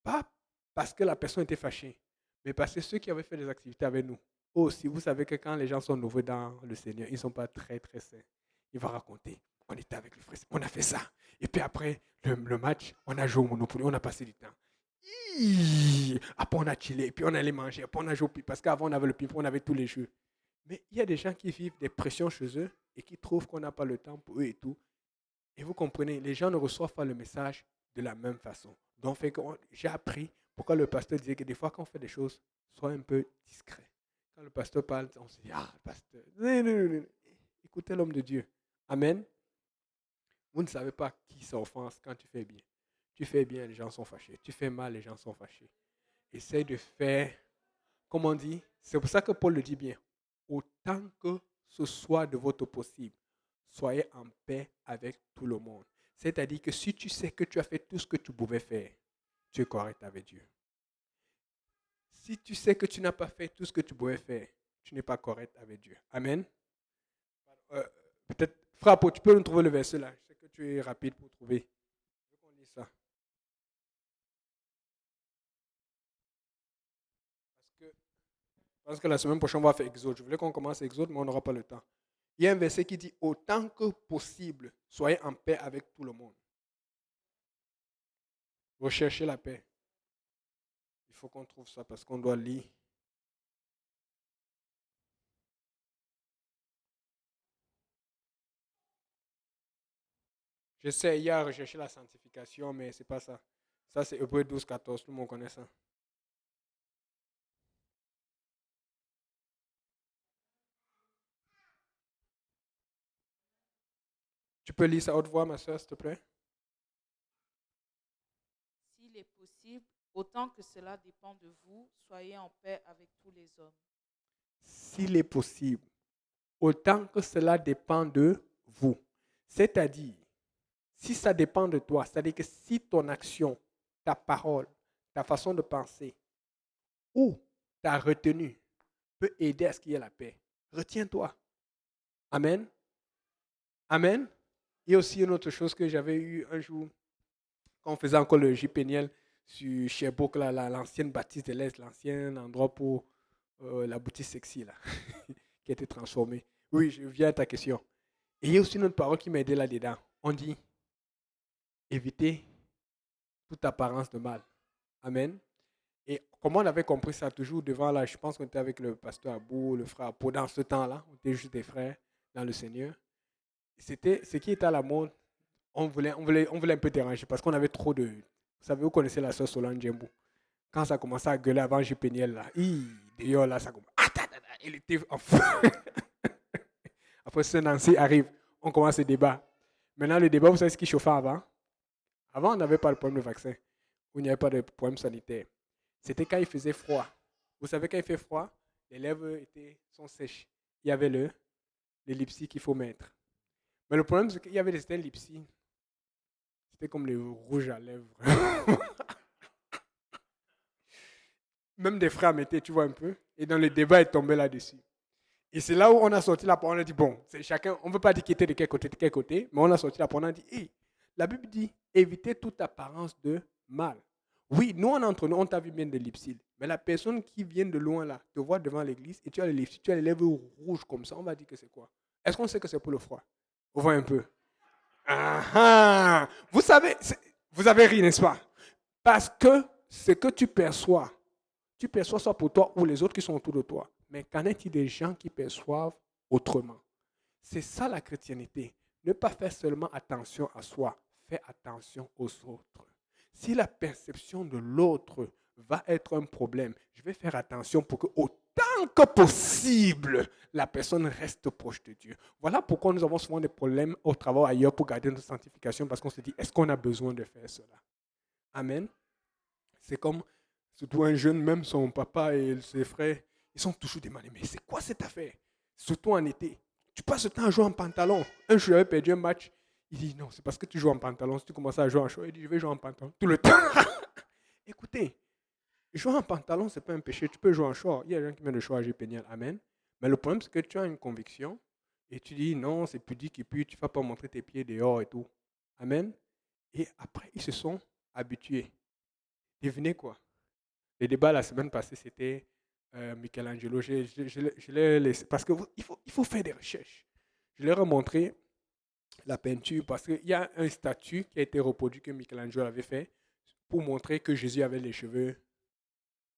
pas parce que la personne était fâchée, mais parce que ceux qui avaient fait des activités avec nous, aussi, vous savez que quand les gens sont nouveaux dans le Seigneur, ils ne sont pas très, très sains. Il va raconter, on était avec le frère, on a fait ça. Et puis après, le match, on a joué au Monopoly, on a passé du temps. Après, on a chillé, et puis on allait manger, après on a joué au parce qu'avant on avait le pif, on avait tous les jeux. Mais il y a des gens qui vivent des pressions chez eux et qui trouvent qu'on n'a pas le temps pour eux et tout. Et vous comprenez, les gens ne reçoivent pas le message de la même façon. Donc, j'ai appris pourquoi le pasteur disait que des fois, quand on fait des choses, sois un peu discret. Quand le pasteur parle, on se dit, ah, le pasteur. Non, non, non. Écoutez l'homme de Dieu. Amen. Vous ne savez pas qui s'offense quand tu fais bien. Tu fais bien, les gens sont fâchés. Tu fais mal, les gens sont fâchés. Essaye de faire, comme on dit, c'est pour ça que Paul le dit bien. Autant que ce soit de votre possible, soyez en paix avec tout le monde. C'est-à-dire que si tu sais que tu as fait tout ce que tu pouvais faire, tu es correct avec Dieu. Si tu sais que tu n'as pas fait tout ce que tu pouvais faire, tu n'es pas correct avec Dieu. Amen. Peut-être, Frappo, tu peux nous trouver le verset là. Je sais que tu es rapide pour trouver. Je veux qu'on lise ça. Parce que la semaine prochaine, on va faire Exode. Je voulais qu'on commence Exode, mais on n'aura pas le temps. Il y a un verset qui dit, autant que possible, soyez en paix avec tout le monde. Recherchez la paix. Il faut qu'on trouve ça parce qu'on doit lire J'essaie hier à rechercher la sanctification, mais c'est pas ça. Ça, c'est Hébreu 12, 14. Tout le monde connaît ça. Tu peux lire ça à haute voix, ma soeur, s'il te plaît? S'il est possible, autant que cela dépend de vous, soyez en paix avec tous les hommes. S'il est possible, autant que cela dépend de vous. C'est-à-dire, si ça dépend de toi, c'est-à-dire que si ton action, ta parole, ta façon de penser ou ta retenue peut aider à ce qu'il y ait la paix, retiens-toi. Amen. Amen. Il y a aussi une autre chose que j'avais eu un jour, quand on faisait encore le JPNL sur Sherbrooke, l'ancienne bâtisse de l'Est, l'ancien endroit pour la boutique sexy, là, qui a été transformée. Oui, je viens à ta question. Et il y a aussi une autre parole qui m'a aidé là-dedans. On dit éviter toute apparence de mal. Amen. Et comment on avait compris ça toujours devant là, je pense qu'on était avec le pasteur Abou, le frère Apo, dans ce temps-là, on était juste des frères dans le Seigneur. C'était ce qui était à la mode. On voulait un peu déranger parce qu'on avait trop de. Vous savez, vous connaissez la sœur Solange Djembou. Quand ça commençait à gueuler avant JPNL, là, d'ailleurs, là, ça commence. Il était en feu. Après, ce Nancy arrive, on commence le débat. Maintenant, le débat, vous savez ce qui chauffait avant? Avant, on n'avait pas le problème de vaccin. Où il n'y avait pas de problème sanitaire. C'était quand il faisait froid. Vous savez, quand il fait froid, les lèvres sont sèches. Il y avait le lipstick qu'il faut mettre. Mais le problème, c'est qu'il y avait des certains lipsticks. C'était comme les rouges à lèvres. Même des frères mettaient, tu vois un peu. Et dans le débat, il tombait là-dessus. Et c'est là où on a sorti la parole. On a dit, bon, c'est chacun, on ne veut pas dire qui était de quel côté, mais on a sorti la parole. On a dit, hey, la Bible dit, évitez toute apparence de mal. Oui, nous, entre nous, on t'a vu bien de lipsil. Mais la personne qui vient de loin, là, te voit devant l'église et tu as les lipsil, tu as les lèvres rouges comme ça, on va dire que c'est quoi? Est-ce qu'on sait que c'est pour le froid? On voit un peu. Ah ah! Vous savez, vous avez ri, n'est-ce pas? Parce que ce que tu perçois soit pour toi ou les autres qui sont autour de toi. Mais qu'en est-il des gens qui perçoivent autrement? C'est ça la chrétienté. Ne pas faire seulement attention à soi, fais attention aux autres. Si la perception de l'autre va être un problème, je vais faire attention pour que autant que possible, la personne reste proche de Dieu. Voilà pourquoi nous avons souvent des problèmes au travail ailleurs pour garder notre sanctification, parce qu'on se dit, est-ce qu'on a besoin de faire cela? Amen. C'est comme, surtout un jeune, même son papa et ses frères, ils sont toujours demandés, mais c'est quoi cette affaire? Surtout en été. Tu passes le temps à jouer en pantalon. Un jour, j'avais perdu un match. Il dit, non, c'est parce que tu joues en pantalon. Si tu commences à jouer en short, il dit, je vais jouer en pantalon tout le temps. Écoutez, jouer en pantalon, ce n'est pas un péché. Tu peux jouer en short. Il y a des gens qui viennent de choisir péniel. Amen. Mais le problème, c'est que tu as une conviction et tu dis, non, c'est pudique et puis tu ne vas pas montrer tes pieds dehors et tout. Amen. Et après, ils se sont habitués. Devinez quoi? Le débat la semaine passée, c'était Michelangelo. Je l'ai laissé parce qu'il faut faire des recherches. Je leur ai montré la peinture parce qu'il y a un statut qui a été reproduit que Michelangelo avait fait pour montrer que Jésus avait les cheveux.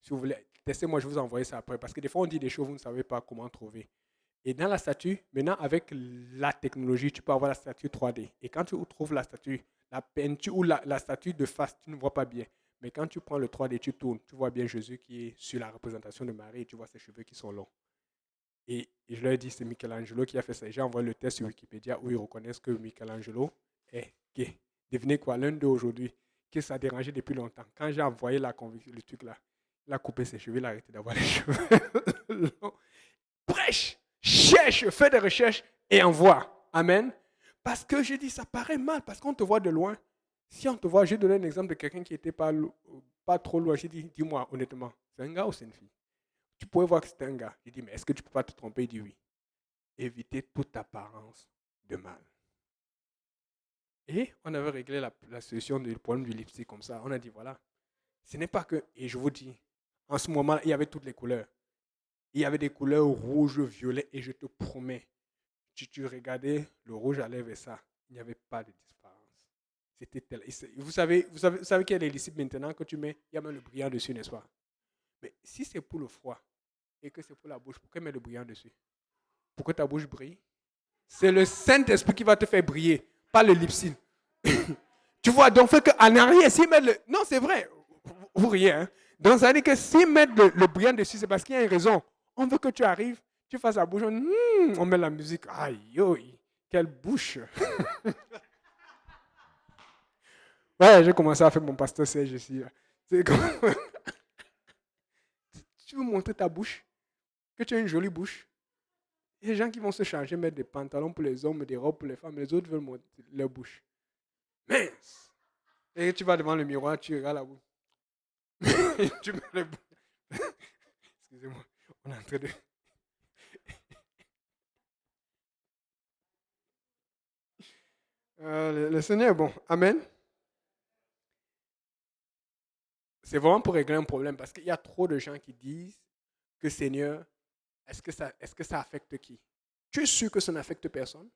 Si vous voulez, laissez-moi, je vous envoyer ça après parce que des fois on dit des choses, vous ne savez pas comment trouver. Et dans la statue, maintenant avec la technologie, tu peux avoir la statue 3D. Et quand tu trouves la statue, la peinture ou la statue de face, tu ne vois pas bien. Mais quand tu prends le 3D, tu tournes, tu vois bien Jésus qui est sur la représentation de Marie et tu vois ses cheveux qui sont longs. Et je leur ai dit, c'est Michelangelo qui a fait ça. J'ai envoyé le test sur Wikipédia où ils reconnaissent que Michelangelo est gay. Devinez quoi, l'un d'eux aujourd'hui, qui ça a dérangé depuis longtemps. Quand j'ai envoyé le truc là, il a coupé ses cheveux, il a arrêté d'avoir les cheveux longs. Prêche, cherche, fais des recherches et envoie. Amen. Parce que je dis, ça paraît mal, parce qu'on te voit de loin. Si on te voit, j'ai donné un exemple de quelqu'un qui n'était pas trop loin. J'ai dit, dis-moi honnêtement, c'est un gars ou c'est une fille? Tu pouvais voir que c'était un gars. J'ai dit, mais est-ce que tu ne peux pas te tromper? Il dit oui. Éviter toute apparence de mal. Et on avait réglé la solution du problème du lipstick comme ça. On a dit, voilà, ce n'est pas que, et je vous dis, en ce moment, il y avait toutes les couleurs. Il y avait des couleurs rouge, violet, et je te promets, si tu regardais le rouge à lèvres et ça, il n'y avait pas de différence. C'était tel. Vous savez qu'il y a les lipsticks maintenant que tu mets, il y a même le brillant dessus, n'est-ce pas? Mais si c'est pour le froid et que c'est pour la bouche, pourquoi mettre le brillant dessus? Pour que ta bouche brille? C'est le Saint-Esprit qui va te faire briller, pas le lipstick. Tu vois, donc fait qu'en arrière, s'ils mettent le... Non, c'est vrai. Vous riez, hein. Donc ça veut dire que s'ils mettent le brillant dessus, c'est parce qu'il y a une raison. On veut que tu arrives, tu fasses la bouche, on met la musique. Aïe, aïe, quelle bouche. Ouais, j'ai commencé à faire mon pasteur Serge ici. C'est comme... Tu veux montrer ta bouche, que tu as une jolie bouche. Il y a des gens qui vont se changer, mettre des pantalons pour les hommes, des robes pour les femmes. Les autres veulent montrer leur bouche. Mince. Et tu vas devant le miroir, tu regardes la bouche. Tu mets le bouche. Excusez-moi, on est en train de... le Seigneur est bon. Amen. C'est vraiment pour régler un problème parce qu'il y a trop de gens qui disent que Seigneur, est-ce que ça affecte qui? Tu es sûr que ça n'affecte personne?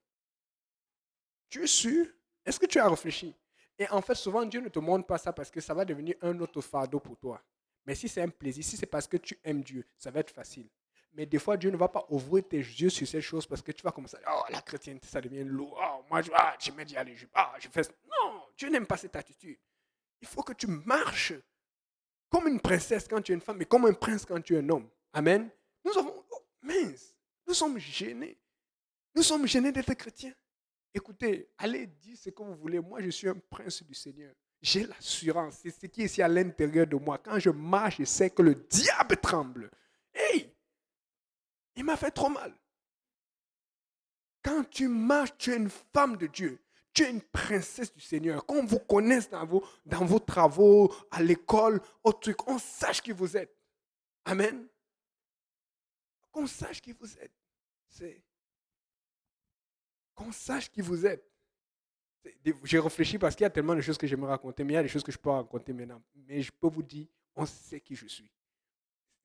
Tu es sûr? Est-ce que tu as réfléchi? Et en fait, souvent, Dieu ne te montre pas ça parce que ça va devenir un autre fardeau pour toi. Mais si c'est un plaisir, si c'est parce que tu aimes Dieu, ça va être facile. Mais des fois, Dieu ne va pas ouvrir tes yeux sur ces choses parce que tu vas commencer à dire, oh, la chrétienté, ça devient lourd. Oh, moi, je mets déjà les jupes. Ah, je fais ça. Non, Dieu n'aime pas cette attitude. Il faut que tu marches comme une princesse quand tu es une femme, mais comme un prince quand tu es un homme. Amen. Nous avons, oh, mince, nous sommes gênés. Nous sommes gênés d'être chrétiens. Écoutez, allez dire ce que vous voulez. Moi, je suis un prince du Seigneur. J'ai l'assurance. C'est ce qui est ici à l'intérieur de moi. Quand je marche, je sais que le diable tremble. Hey! Il m'a fait trop mal. Quand tu marches, tu es une femme de Dieu. Tu es une princesse du Seigneur. Qu'on vous connaisse dans vos travaux, à l'école, au truc, on sache qui vous êtes. Amen. Qu'on sache qui vous êtes. C'est qu'on sache qui vous êtes. J'ai réfléchi parce qu'il y a tellement de choses que j'aimerais raconter, mais il y a des choses que je peux raconter maintenant. Mais je peux vous dire, on sait qui je suis.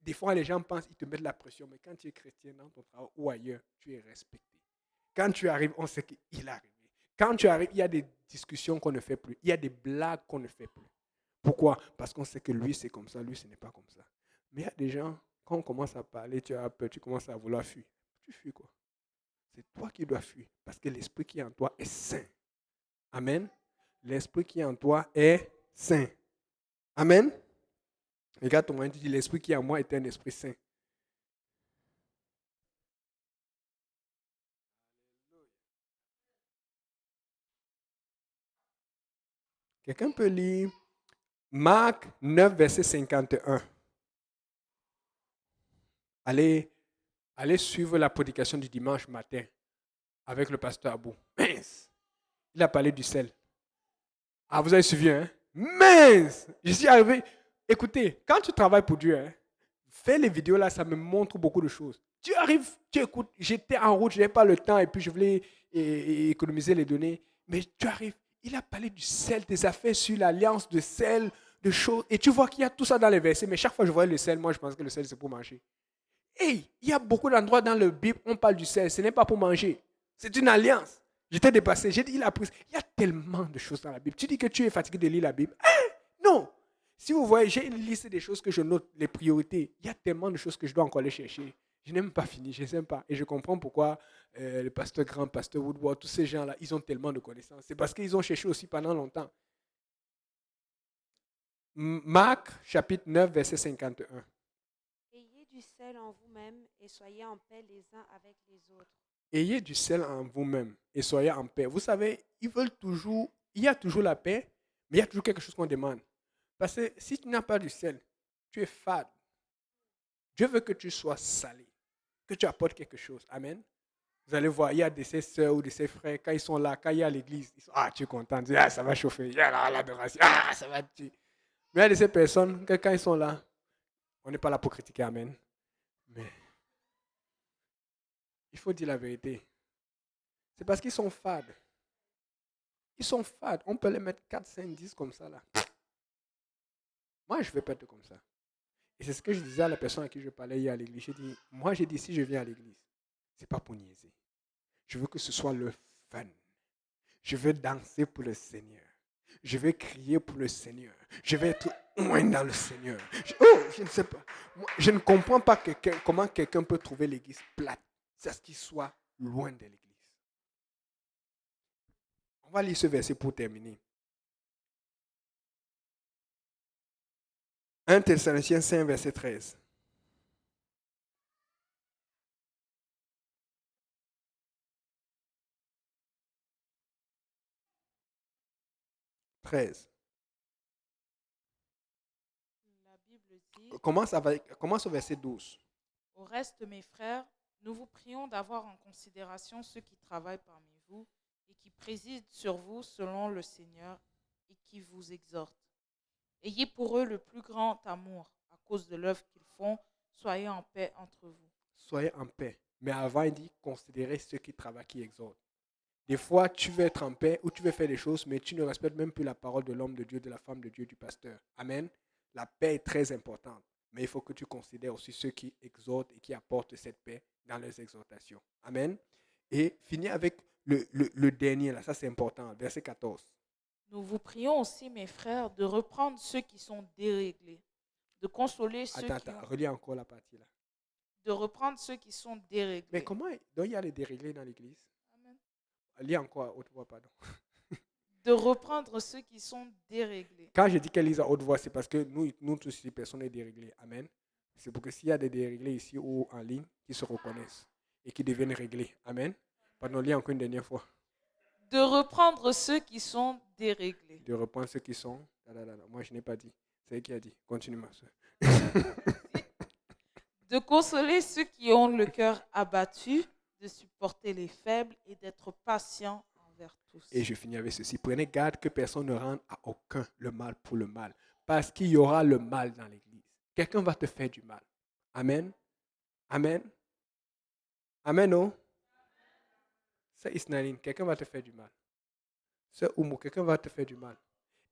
Des fois, les gens pensent, ils te mettent la pression, mais quand tu es chrétien dans ton travail ou ailleurs, tu es respecté. Quand tu arrives, on sait qu'il est arrivé. Quand tu arrives, il y a des discussions qu'on ne fait plus. Il y a des blagues qu'on ne fait plus. Pourquoi? Parce qu'on sait que lui, c'est comme ça, lui, ce n'est pas comme ça. Mais il y a des gens, quand on commence à parler, tu as peur, tu commences à vouloir fuir. Tu fuis quoi? C'est toi qui dois fuir. Parce que l'esprit qui est en toi est saint. Amen. L'esprit qui est en toi est saint. Amen. Regarde ton moyen, tu dis, l'esprit qui est en moi est un esprit saint. Quelqu'un peut lire Marc 9, verset 51. Allez suivre la prédication du dimanche matin avec le pasteur Abou. Mince! Il a parlé du sel. Ah, vous avez suivi, hein? Mince! Je suis arrivé. Écoutez, quand tu travailles pour Dieu, hein, fais les vidéos là, ça me montre beaucoup de choses. Tu arrives, tu écoutes, j'étais en route, je n'avais pas le temps et puis je voulais économiser les données. Mais tu arrives, il a parlé du sel, des affaires sur l'alliance de sel, de choses. Et tu vois qu'il y a tout ça dans les versets. Mais chaque fois que je voyais le sel, moi je pensais que le sel c'est pour manger. Hey, il y a beaucoup d'endroits dans la Bible où on parle du sel. Ce n'est pas pour manger. C'est une alliance. J'étais dépassé. J'ai dit, il a pris. Il y a tellement de choses dans la Bible. Tu dis que tu es fatigué de lire la Bible. Non. Si vous voyez, j'ai une liste des choses que je note, les priorités. Il y a tellement de choses que je dois encore aller chercher. Je n'ai même pas fini, je ne sais pas. Et je comprends pourquoi le pasteur Grand, pasteur Woodward, tous ces gens-là, ils ont tellement de connaissances. C'est parce qu'ils ont cherché aussi pendant longtemps. Marc, chapitre 9, verset 51. Ayez du sel en vous-même et soyez en paix les uns avec les autres. Ayez du sel en vous-même et soyez en paix. Vous savez, ils veulent toujours, il y a toujours la paix, mais il y a toujours quelque chose qu'on demande. Parce que si tu n'as pas du sel, tu es fade. Dieu veut que tu sois salé, que tu apportes quelque chose. Amen. Vous allez voir, il y a de ces sœurs ou de ces frères, quand ils sont là, quand il y a l'église, ils sont, ah, tu es content, dis, ah, ça va chauffer, il y a l'adoration, ah, ça va tuer. Mais il y a de ces personnes, que quand ils sont là, on n'est pas là pour critiquer, amen. Mais il faut dire la vérité. C'est parce qu'ils sont fades. Ils sont fades. On peut les mettre 4, 5, 10 comme ça là. Moi, je ne vais pas être comme ça. Et c'est ce que je disais à la personne à qui je parlais hier à l'église. J'ai dit, si je viens à l'église, ce n'est pas pour niaiser. Je veux que ce soit le fun. Je veux danser pour le Seigneur. Je veux crier pour le Seigneur. Je vais être loin dans le Seigneur. Je ne sais pas. Moi, je ne comprends pas comment quelqu'un peut trouver l'église plate. C'est ce qu'il soit loin de l'église. On va lire ce verset pour terminer. 1 Thessaloniciens 5, verset 13. La Bible dit, Commence au verset 12. au reste, mes frères, nous vous prions d'avoir en considération ceux qui travaillent parmi vous et qui président sur vous selon le Seigneur et qui vous exhortent. Ayez pour eux le plus grand amour à cause de l'œuvre qu'ils font. Soyez en paix entre vous. Soyez en paix. Mais avant, il dit considérez ceux qui travaillent, qui exhortent. Des fois, tu veux être en paix ou tu veux faire des choses, mais tu ne respectes même plus la parole de l'homme de Dieu, de la femme de Dieu, du pasteur. Amen. La paix est très importante. Mais il faut que tu considères aussi ceux qui exhortent et qui apportent cette paix dans leurs exhortations. Amen. Et finis avec le dernier, là, ça c'est important, verset 14. Nous vous prions aussi, mes frères, de reprendre ceux qui sont déréglés, de consoler ceux Attends, relis encore la partie là. de reprendre ceux qui sont déréglés. Mais comment donc il y a les déréglés dans l'église? Amen. Lis encore à haute voix, pardon. De reprendre ceux qui sont déréglés. Quand je dis qu'elle lise à haute voix, c'est parce que nous tous ici, personne n'est déréglé. Amen. C'est pour que s'il y a des déréglés ici ou en ligne, qui se reconnaissent et qui deviennent réglés. Amen. Pardon, lis encore une dernière fois. De reprendre ceux qui sont déréglés. De reprendre ceux qui sont. Moi, je n'ai pas dit. C'est elle qui a dit. Continue, ma soeur. De consoler ceux qui ont le cœur abattu, de supporter les faibles et d'être patient envers tous. Et je finis avec ceci. Prenez garde que personne ne rende à aucun le mal pour le mal. Parce qu'il y aura le mal dans l'église. Quelqu'un va te faire du mal. Amen. Amen. Amen, non? C'est Isnaline. Quelqu'un va te faire du mal. C'est Oumo. Quelqu'un va te faire du mal.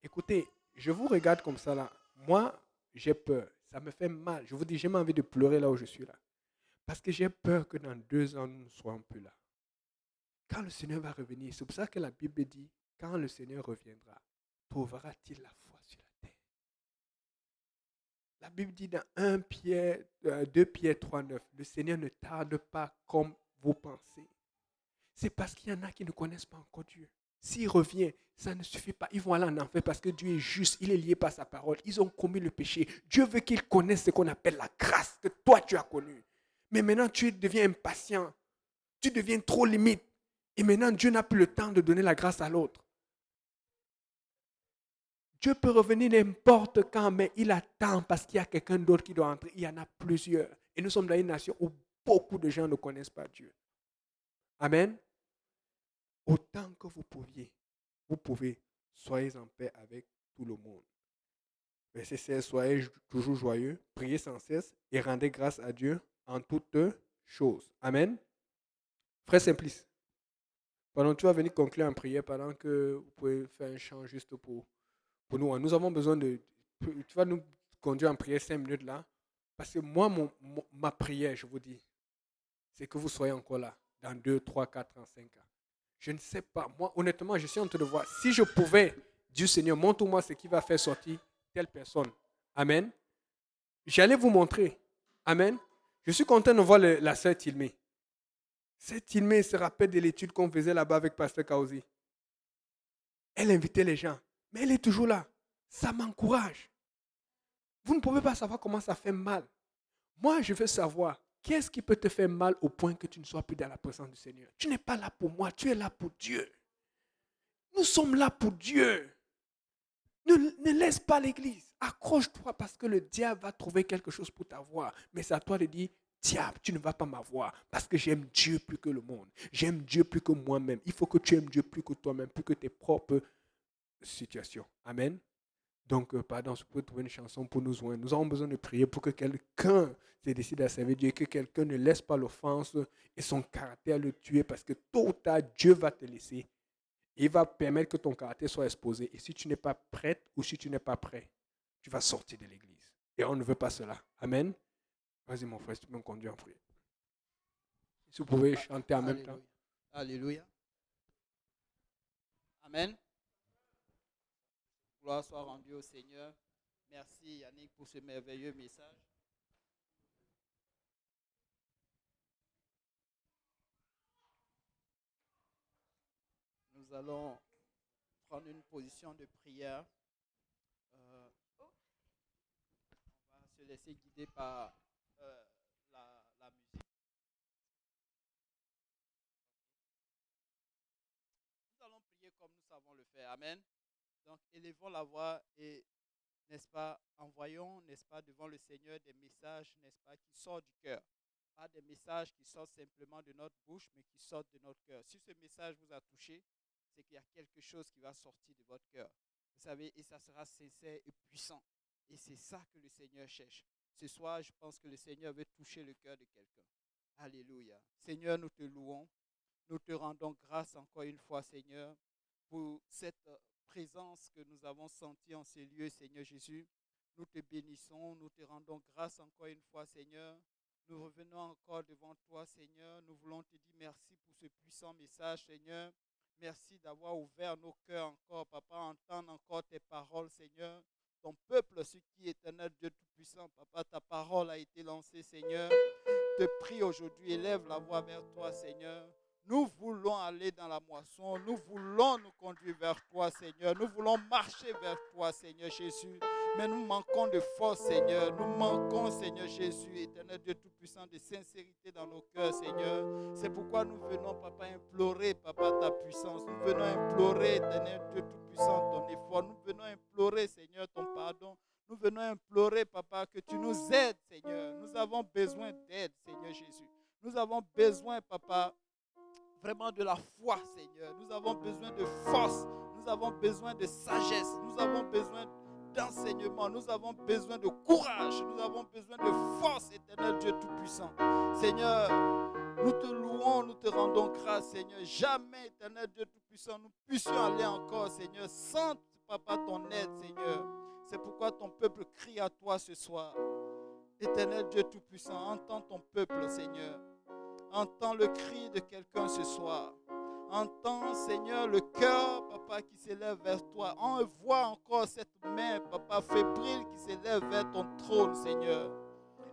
Écoutez, je vous regarde comme ça là. Moi, j'ai peur. Ça me fait mal. Je vous dis, j'ai envie de pleurer là où je suis là. Parce que j'ai peur que dans 2 ans, nous ne soyons plus là. Quand le Seigneur va revenir, c'est pour ça que la Bible dit, quand le Seigneur reviendra, trouvera-t-il la foi sur la terre? La Bible dit dans 2 Pierre 3,9, le Seigneur ne tarde pas comme vous pensez. C'est parce qu'il y en a qui ne connaissent pas encore Dieu. S'il revient, ça ne suffit pas. Ils vont aller en enfer parce que Dieu est juste. Il est lié par sa parole. Ils ont commis le péché. Dieu veut qu'ils connaissent ce qu'on appelle la grâce que toi tu as connue. Mais maintenant tu deviens impatient. Tu deviens trop limite. Et maintenant Dieu n'a plus le temps de donner la grâce à l'autre. Dieu peut revenir n'importe quand, mais il attend parce qu'il y a quelqu'un d'autre qui doit entrer. Il y en a plusieurs. Et nous sommes dans une nation où beaucoup de gens ne connaissent pas Dieu. Amen. Autant que vous pouvez, soyez en paix avec tout le monde. Verset 16, soyez toujours joyeux, priez sans cesse et rendez grâce à Dieu en toutes choses. Amen. Frère Simplice, pendant que tu vas venir conclure en prière, pendant que vous pouvez faire un chant juste pour nous. Nous avons besoin de... Tu vas nous conduire en prière 5 minutes là. Parce que moi, ma prière, je vous dis, c'est que vous soyez encore là dans 2, 3, 4 ans, 5 ans. Je ne sais pas. Moi, honnêtement, je suis en train de voir. Si je pouvais, Dieu Seigneur, montre-moi ce qui va faire sortir telle personne. Amen. J'allais vous montrer. Amen. Je suis content de voir la sœur Tilmé. Cette Tilmé se rappelle de l'étude qu'on faisait là-bas avec Pasteur Kaozi. Elle invitait les gens. Mais elle est toujours là. Ça m'encourage. Vous ne pouvez pas savoir comment ça fait mal. Moi, je veux savoir qu'est-ce qui peut te faire mal au point que tu ne sois plus dans la présence du Seigneur. Tu n'es pas là pour moi, tu es là pour Dieu. Nous sommes là pour Dieu. Ne laisse pas l'église. Accroche-toi parce que le diable va trouver quelque chose pour t'avoir. Mais c'est à toi de dire, diable, tu ne vas pas m'avoir parce que j'aime Dieu plus que le monde. J'aime Dieu plus que moi-même. Il faut que tu aimes Dieu plus que toi-même, plus que tes propres situations. Amen. Donc, pardon, je peux trouver une chanson pour nous joindre. Nous avons besoin de prier pour que quelqu'un se décide à servir Dieu et que quelqu'un ne laisse pas l'offense et son caractère le tuer parce que tôt ou tard, Dieu va te laisser. Il va permettre que ton caractère soit exposé. Et si tu n'es pas prête ou si tu n'es pas prêt, tu vas sortir de l'église. Et on ne veut pas cela. Amen. Vas-y, mon frère, si tu peux me conduire en prière. Si vous pouvez chanter en même temps. Alléluia. Amen. Gloire soit rendue au Seigneur. Merci Yannick pour ce merveilleux message. Nous allons prendre une position de prière. laisser guider par la musique. Nous allons prier comme nous savons le faire. Amen. Donc, élevons la voix et, n'est-ce pas, envoyons, n'est-ce pas, devant le Seigneur des messages, n'est-ce pas, qui sortent du cœur. Pas des messages qui sortent simplement de notre bouche, mais qui sortent de notre cœur. Si ce message vous a touché, c'est qu'il y a quelque chose qui va sortir de votre cœur. Vous savez, et ça sera sincère et puissant. Et c'est ça que le Seigneur cherche. Ce soir, je pense que le Seigneur veut toucher le cœur de quelqu'un. Alléluia. Seigneur, nous te louons. Nous te rendons grâce encore une fois, Seigneur, pour cette présence que nous avons sentie en ces lieux, Seigneur Jésus. Nous te bénissons, nous te rendons grâce encore une fois, Seigneur. Nous revenons encore devant toi, Seigneur. Nous voulons te dire merci pour ce puissant message, Seigneur. Merci d'avoir ouvert nos cœurs encore, Papa, entendre encore tes paroles, Seigneur. Ton peuple, ce qui est éternel, Dieu Tout-Puissant, Papa, ta parole a été lancée, Seigneur. Je te prie aujourd'hui, élève la voix vers toi, Seigneur. Nous voulons aller dans la moisson, nous voulons nous conduire vers toi, Seigneur. Nous voulons marcher vers toi, Seigneur Jésus. Mais nous manquons de force, Seigneur. Nous manquons, Seigneur Jésus, éternel Dieu Tout-Puissant, de sincérité dans nos cœurs, Seigneur. C'est pourquoi nous venons, Papa, implorer, Papa, ta puissance. Nous venons implorer, éternel Dieu Tout-Puissant, ton effort. Nous venons implorer, Seigneur, ton pardon. Nous venons implorer, Papa, que tu nous aides, Seigneur. Nous avons besoin d'aide, Seigneur Jésus. Nous avons besoin, Papa, vraiment de la foi, Seigneur. Nous avons besoin de force. Nous avons besoin de sagesse. Nous avons besoin d'enseignement. Nous avons besoin de courage. Nous avons besoin de force, éternel Dieu Tout-Puissant. Seigneur, nous te louons, nous te rendons grâce, Seigneur. Jamais, éternel Dieu Tout-Puissant, nous puissions aller encore, Seigneur, sans, Papa, ton aide, Seigneur. C'est pourquoi ton peuple crie à toi ce soir. Éternel Dieu Tout-Puissant, entends ton peuple, Seigneur. Entends le cri de quelqu'un ce soir. Entends, Seigneur, le cœur, Papa, qui s'élève vers toi. On voit encore cette main, Papa, fébrile qui s'élève vers ton trône, Seigneur.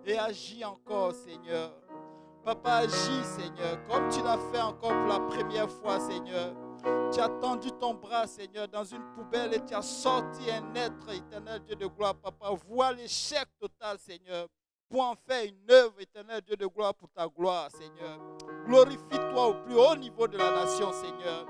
Et agis encore, Seigneur. Papa, agis, Seigneur, comme tu l'as fait encore pour la première fois, Seigneur. Tu as tendu ton bras, Seigneur, dans une poubelle et tu as sorti un être, éternel Dieu de gloire, Papa. Vois l'échec total, Seigneur, pour en faire une œuvre, éternel Dieu de gloire, pour ta gloire, Seigneur. Glorifie-toi au plus haut niveau de la nation, Seigneur.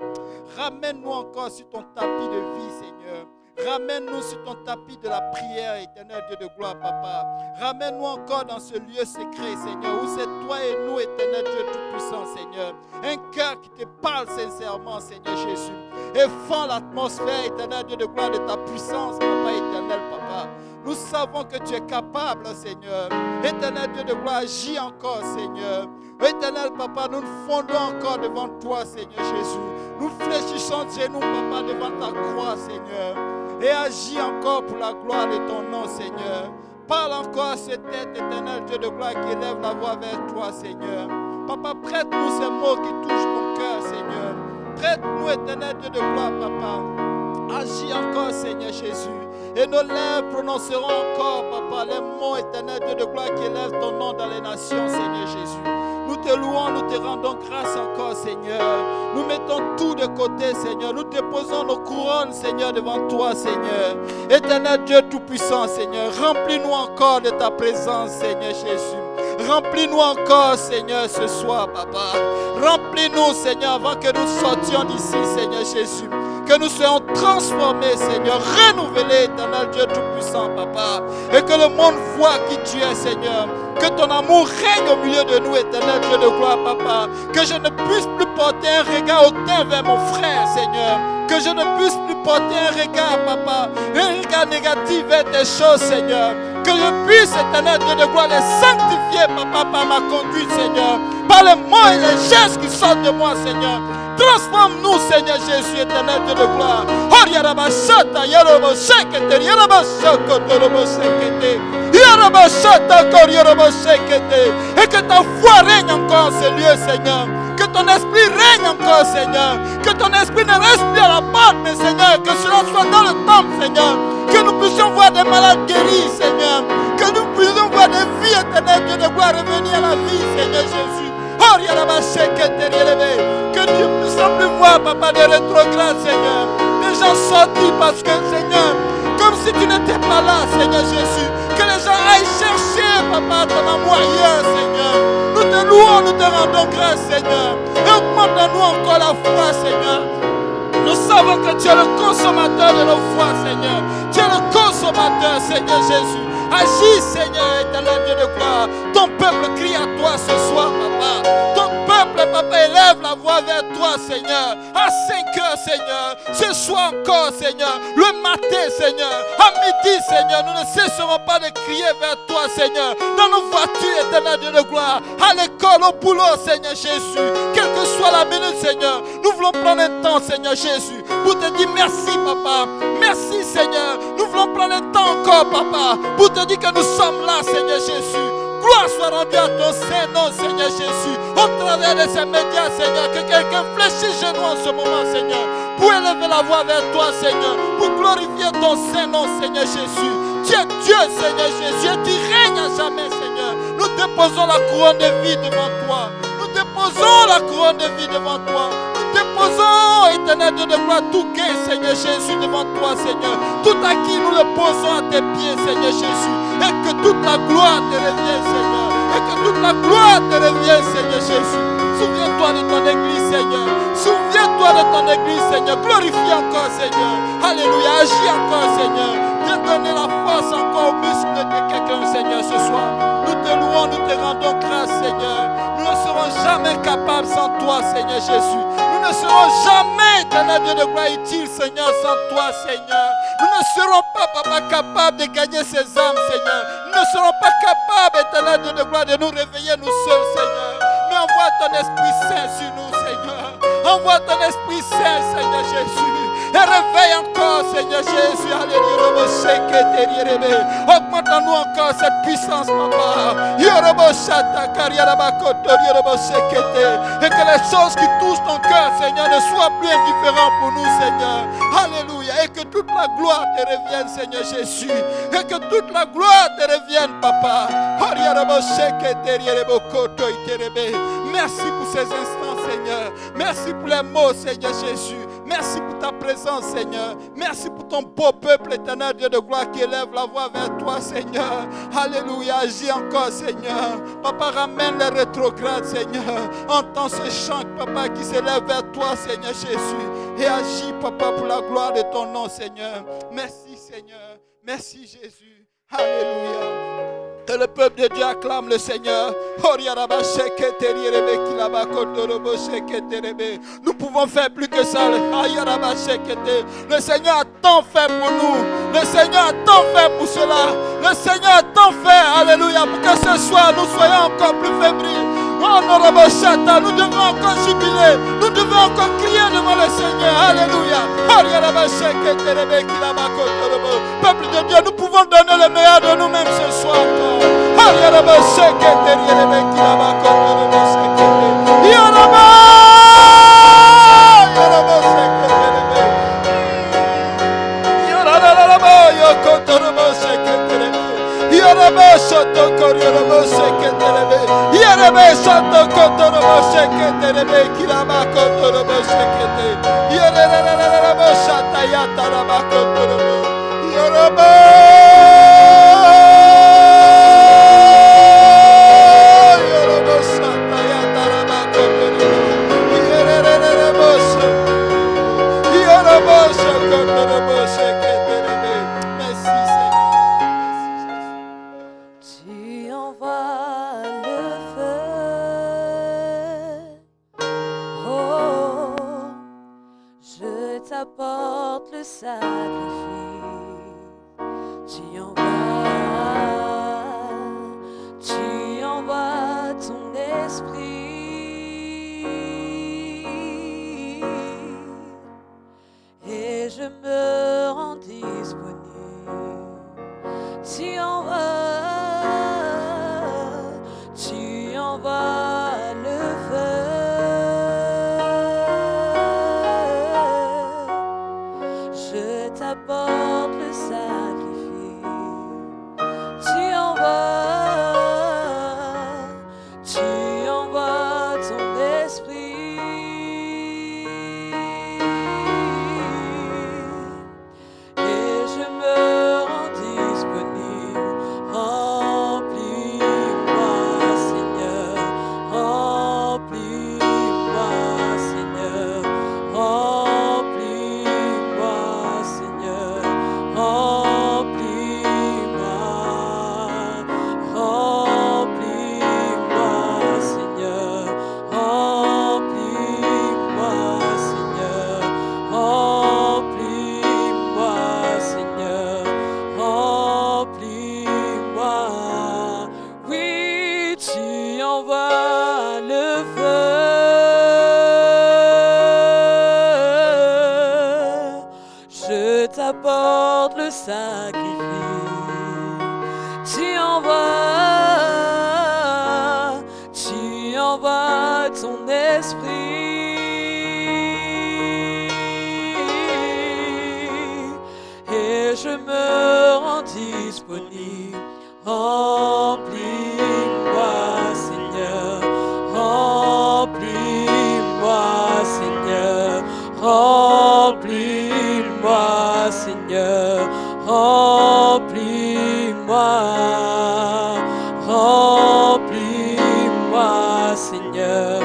Ramène-nous encore sur ton tapis de vie, Seigneur. Ramène-nous sur ton tapis de la prière, éternel Dieu de gloire, Papa. Ramène-nous encore dans ce lieu secret, Seigneur, où c'est toi et nous, éternel Dieu Tout-Puissant, Seigneur. Un cœur qui te parle sincèrement, Seigneur Jésus. Et fends l'atmosphère, éternel Dieu de gloire, de ta puissance, Papa éternel, Papa. Nous savons que tu es capable, Seigneur. Éternel Dieu de gloire, agis encore, Seigneur. Éternel, Papa, nous nous fondons encore devant toi, Seigneur Jésus. Nous fléchissons chez nous, Papa, devant ta croix, Seigneur. Et agis encore pour la gloire de ton nom, Seigneur. Parle encore à cette tête, éternel Dieu de gloire, qui élève la voix vers toi, Seigneur. Papa, prête-nous ces mots qui touchent ton cœur, Seigneur. Prête-nous, éternel Dieu de gloire, Papa. Agis encore, Seigneur Jésus. Et nos lèvres prononceront encore, Papa, les mots, éternel Dieu de gloire, qui élèvent ton nom dans les nations, Seigneur Jésus. Nous te louons, nous te rendons grâce encore, Seigneur. Nous mettons tout de côté, Seigneur. Nous déposons nos couronnes, Seigneur, devant toi, Seigneur. Éternel Dieu Tout-Puissant, Seigneur. Remplis-nous encore de ta présence, Seigneur Jésus. Remplis-nous encore, Seigneur, ce soir, Papa. Remplis-nous, Seigneur, avant que nous sortions d'ici, Seigneur Jésus. Que nous soyons transformés, Seigneur, renouvelés, éternel Dieu Tout-Puissant, Papa. Et que le monde voit qui tu es, Seigneur. Que ton amour règne au milieu de nous, éternel Dieu de gloire, Papa. Que je ne puisse plus porter un regard hautain vers mon frère, Seigneur. Que je ne puisse plus porter un regard, Papa, un regard négatif vers tes choses, Seigneur. Que je puisse, éternel Dieu de gloire, les sanctifier, Papa, par ma conduite, Seigneur. Par les mots et les gestes qui sortent de moi, Seigneur. Transforme-nous, Seigneur Jésus, éternel Dieu de gloire. Et que ta foi règne encore en ce lieu, Seigneur. Que ton esprit règne encore, Seigneur. Que ton esprit ne reste plus à la porte, mais Seigneur, que cela soit dans le temple, Seigneur. Que nous puissions voir des malades guéris, Seigneur. Que nous puissions voir des vies, éternel Dieu de gloire, revenir à la vie, Seigneur Jésus. Que nous ne puissions plus voir, Papa, des rétrogrades, Seigneur. Des gens sortis parce que, Seigneur, comme si tu n'étais pas là, Seigneur Jésus. Que les gens aillent chercher, Papa, ton amour ailleurs, Seigneur. Nous te louons, nous te rendons grâce, Seigneur. Et augmente en nous encore la foi, Seigneur. Nous savons que tu es le consommateur de nos foi, Seigneur. Tu es le consommateur, Seigneur Jésus. Agis, Seigneur, éternel Dieu de gloire. Ton peuple crie à toi ce soir, Papa. Ton peuple, Papa, élève la voix vers toi, Seigneur. À 5 heures, Seigneur. Ce soir encore, Seigneur. Le matin, Seigneur. À midi, Seigneur. Nous ne cesserons pas de crier vers toi, Seigneur. Dans nos voitures, éternel Dieu de gloire. À l'école, au boulot, Seigneur Jésus. Quelle que soit la minute, Seigneur. Nous voulons prendre un temps, Seigneur Jésus. Pour te dire merci, Papa. Merci, Seigneur. Nous voulons prendre un temps encore, Papa. Pour te dire que nous sommes là, Seigneur Jésus. Gloire soit rendue à ton Saint-Nom, Seigneur Jésus. Au travers de ces médias, Seigneur, que quelqu'un fléchisse genoux en ce moment, Seigneur, pour élever la voix vers toi, Seigneur, pour glorifier ton Saint-Nom, Seigneur Jésus. Tu es Dieu, Seigneur Jésus, et tu règnes à jamais, Seigneur. Nous déposons la couronne de vie devant toi. Nous déposons la couronne de vie devant toi. Nous déposons, éternel Dieu de gloire, tout gain, Seigneur Jésus, devant toi, Seigneur. Tout acquis, nous le posons à tes pieds, Seigneur Jésus. Et que toute la gloire te revienne, Seigneur. Et que toute la gloire te revienne, Seigneur Jésus. Souviens-toi de ton église, Seigneur. Souviens-toi de ton église, Seigneur. Glorifie encore, Seigneur. Alléluia. Agis encore, Seigneur. Viens donner la force encore aux muscles de quelqu'un, Seigneur, ce soir. Nous te louons, nous te rendons grâce, Seigneur. Nous ne serons jamais capables sans toi, Seigneur Jésus. Nous ne serons jamais, éternel Dieu de gloire, utile, Seigneur, sans toi, Seigneur. Nous ne serons pas, Papa, capables de gagner ces âmes, Seigneur. Nous ne serons pas capables, éternel Dieu de gloire, de nous réveiller nous seuls, Seigneur. Mais envoie ton Esprit Saint sur nous, Seigneur. Envoie ton Esprit Saint, Seigneur Jésus. Et réveille encore, Seigneur Jésus. Alléluia. Augmente en nous encore cette puissance, Papa. Et que les choses qui touchent ton cœur, Seigneur, ne soient plus indifférentes pour nous, Seigneur. Alléluia. Et que toute la gloire te revienne, Seigneur Jésus. Et que toute la gloire te revienne, Papa. Merci pour ces instants, Seigneur. Merci pour les mots, Seigneur Jésus. Merci pour ta présence, Seigneur. Merci pour ton beau peuple éternel, Dieu de gloire, qui élève la voix vers toi, Seigneur. Alléluia. Agis encore, Seigneur. Papa, ramène les rétrogrades, Seigneur. Entends ce chant, Papa, qui s'élève vers toi, Seigneur Jésus. Et agis, Papa, pour la gloire de ton nom, Seigneur. Merci, Seigneur. Merci, Jésus. Alléluia. Que le peuple de Dieu acclame le Seigneur. Nous pouvons faire plus que ça. Le Seigneur a tant fait pour nous. Le Seigneur a tant fait pour cela. Le Seigneur a tant fait. Alléluia. Pour que ce soir nous soyons encore plus fébriles. Nous devons encore jubiler. Nous devons encore crier devant le Seigneur. Alléluia. Peuple de Dieu, nous pouvons donner le meilleur de nous-mêmes ce soir encore. Tu envoies le feu, oh, je t'apporte le sacrifice. Tu envoies ton esprit, et je me rends disponible. Tu envoies le feu, je t'apporte le sacrifice. Tu envoies ton esprit, et je me je t'apporte le sacrifice. Tu envoies ton esprit et je me rends disponible. Remplis-moi, Seigneur, remplis-moi, Seigneur, remplis-moi, Seigneur, remplis-moi, remplis-moi, Seigneur,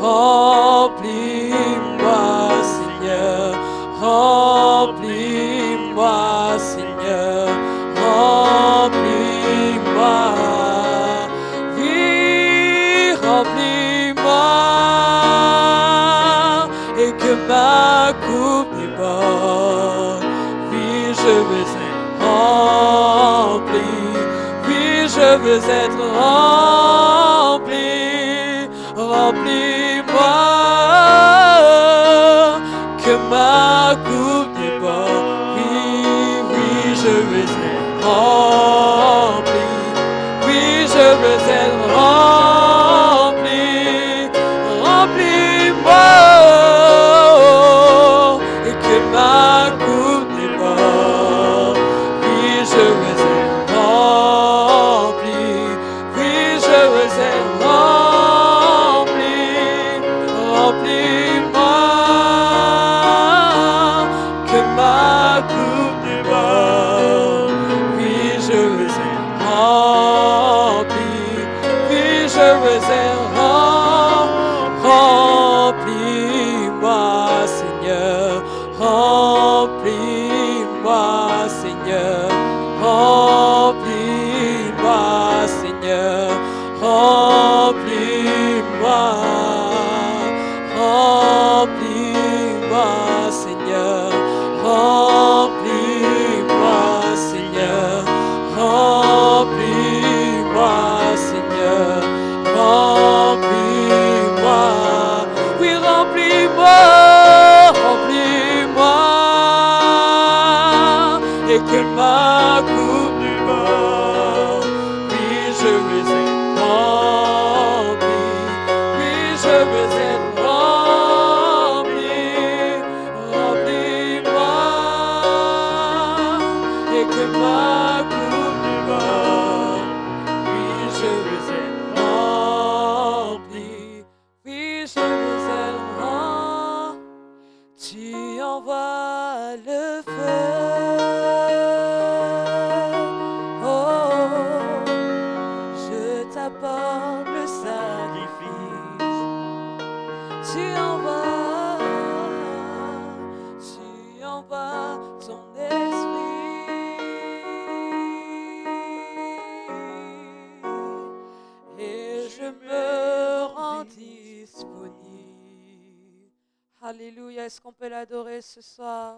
remplis-moi, Seigneur, remplis-moi, Seigneur, remplis-moi, oui, remplis-moi, et que ma coupe déborde, oui, je veux être rempli, oui, je veux être rempli, remplis-moi, que ma coupe déborde, oui, oui, je veux être rempli, oui, je veux être rempli, remplis-moi, et que ma coupe déborde, oui, je veux être rempli, oui, je veux être rempli, remplis-moi, que ma coupe déborde, oui, je veux être rempli, oui, je veux être remplis-moi, Seigneur, remplis-moi, Seigneur, remplis-moi, Seigneur, remplis-moi, remplis-moi, Seigneur, remplis-moi, Seigneur, remplis-moi, Seigneur, remplis-moi, oui, remplis-moi, remplis-moi, et que ma coupe déborde, oui, je veux être rempli, oui, je veux être rempli, remplis-moi, et que ma coupe déborde, oui, je veux être rempli, oui, je veux être rempli. Tu envoies le feu, oh, je t'apporte le sacrifice. Tu envoies ton esprit et je me rends disponible. Alléluia, est-ce qu'on peut l'adorer ce soir?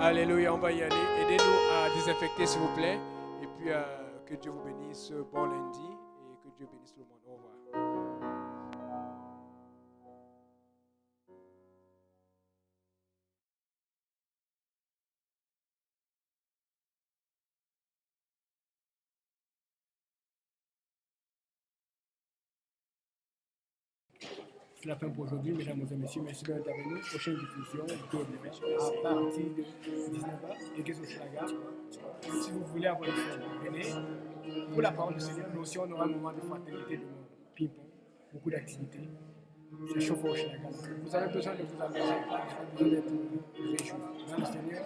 Alléluia, on va y aller. Aidez-nous à désinfecter, s'il vous plaît. Et puis, que Dieu vous bénisse. Bon lundi. Et que Dieu bénisse tout le monde. Au revoir. C'est la fin pour aujourd'hui, mesdames et messieurs. Merci d'être avec nous. Prochaine diffusion, à partir de 19h, Église au Schlaga. Si vous voulez avoir une fois, venez pour la parole du Seigneur. Nous aussi, on aura un moment de fraternité, de ping-pong, beaucoup d'activités. C'est chaud au Schlaga. Vous avez besoin de vous amuser, vous avez besoin d'être réjoui dans le Seigneur.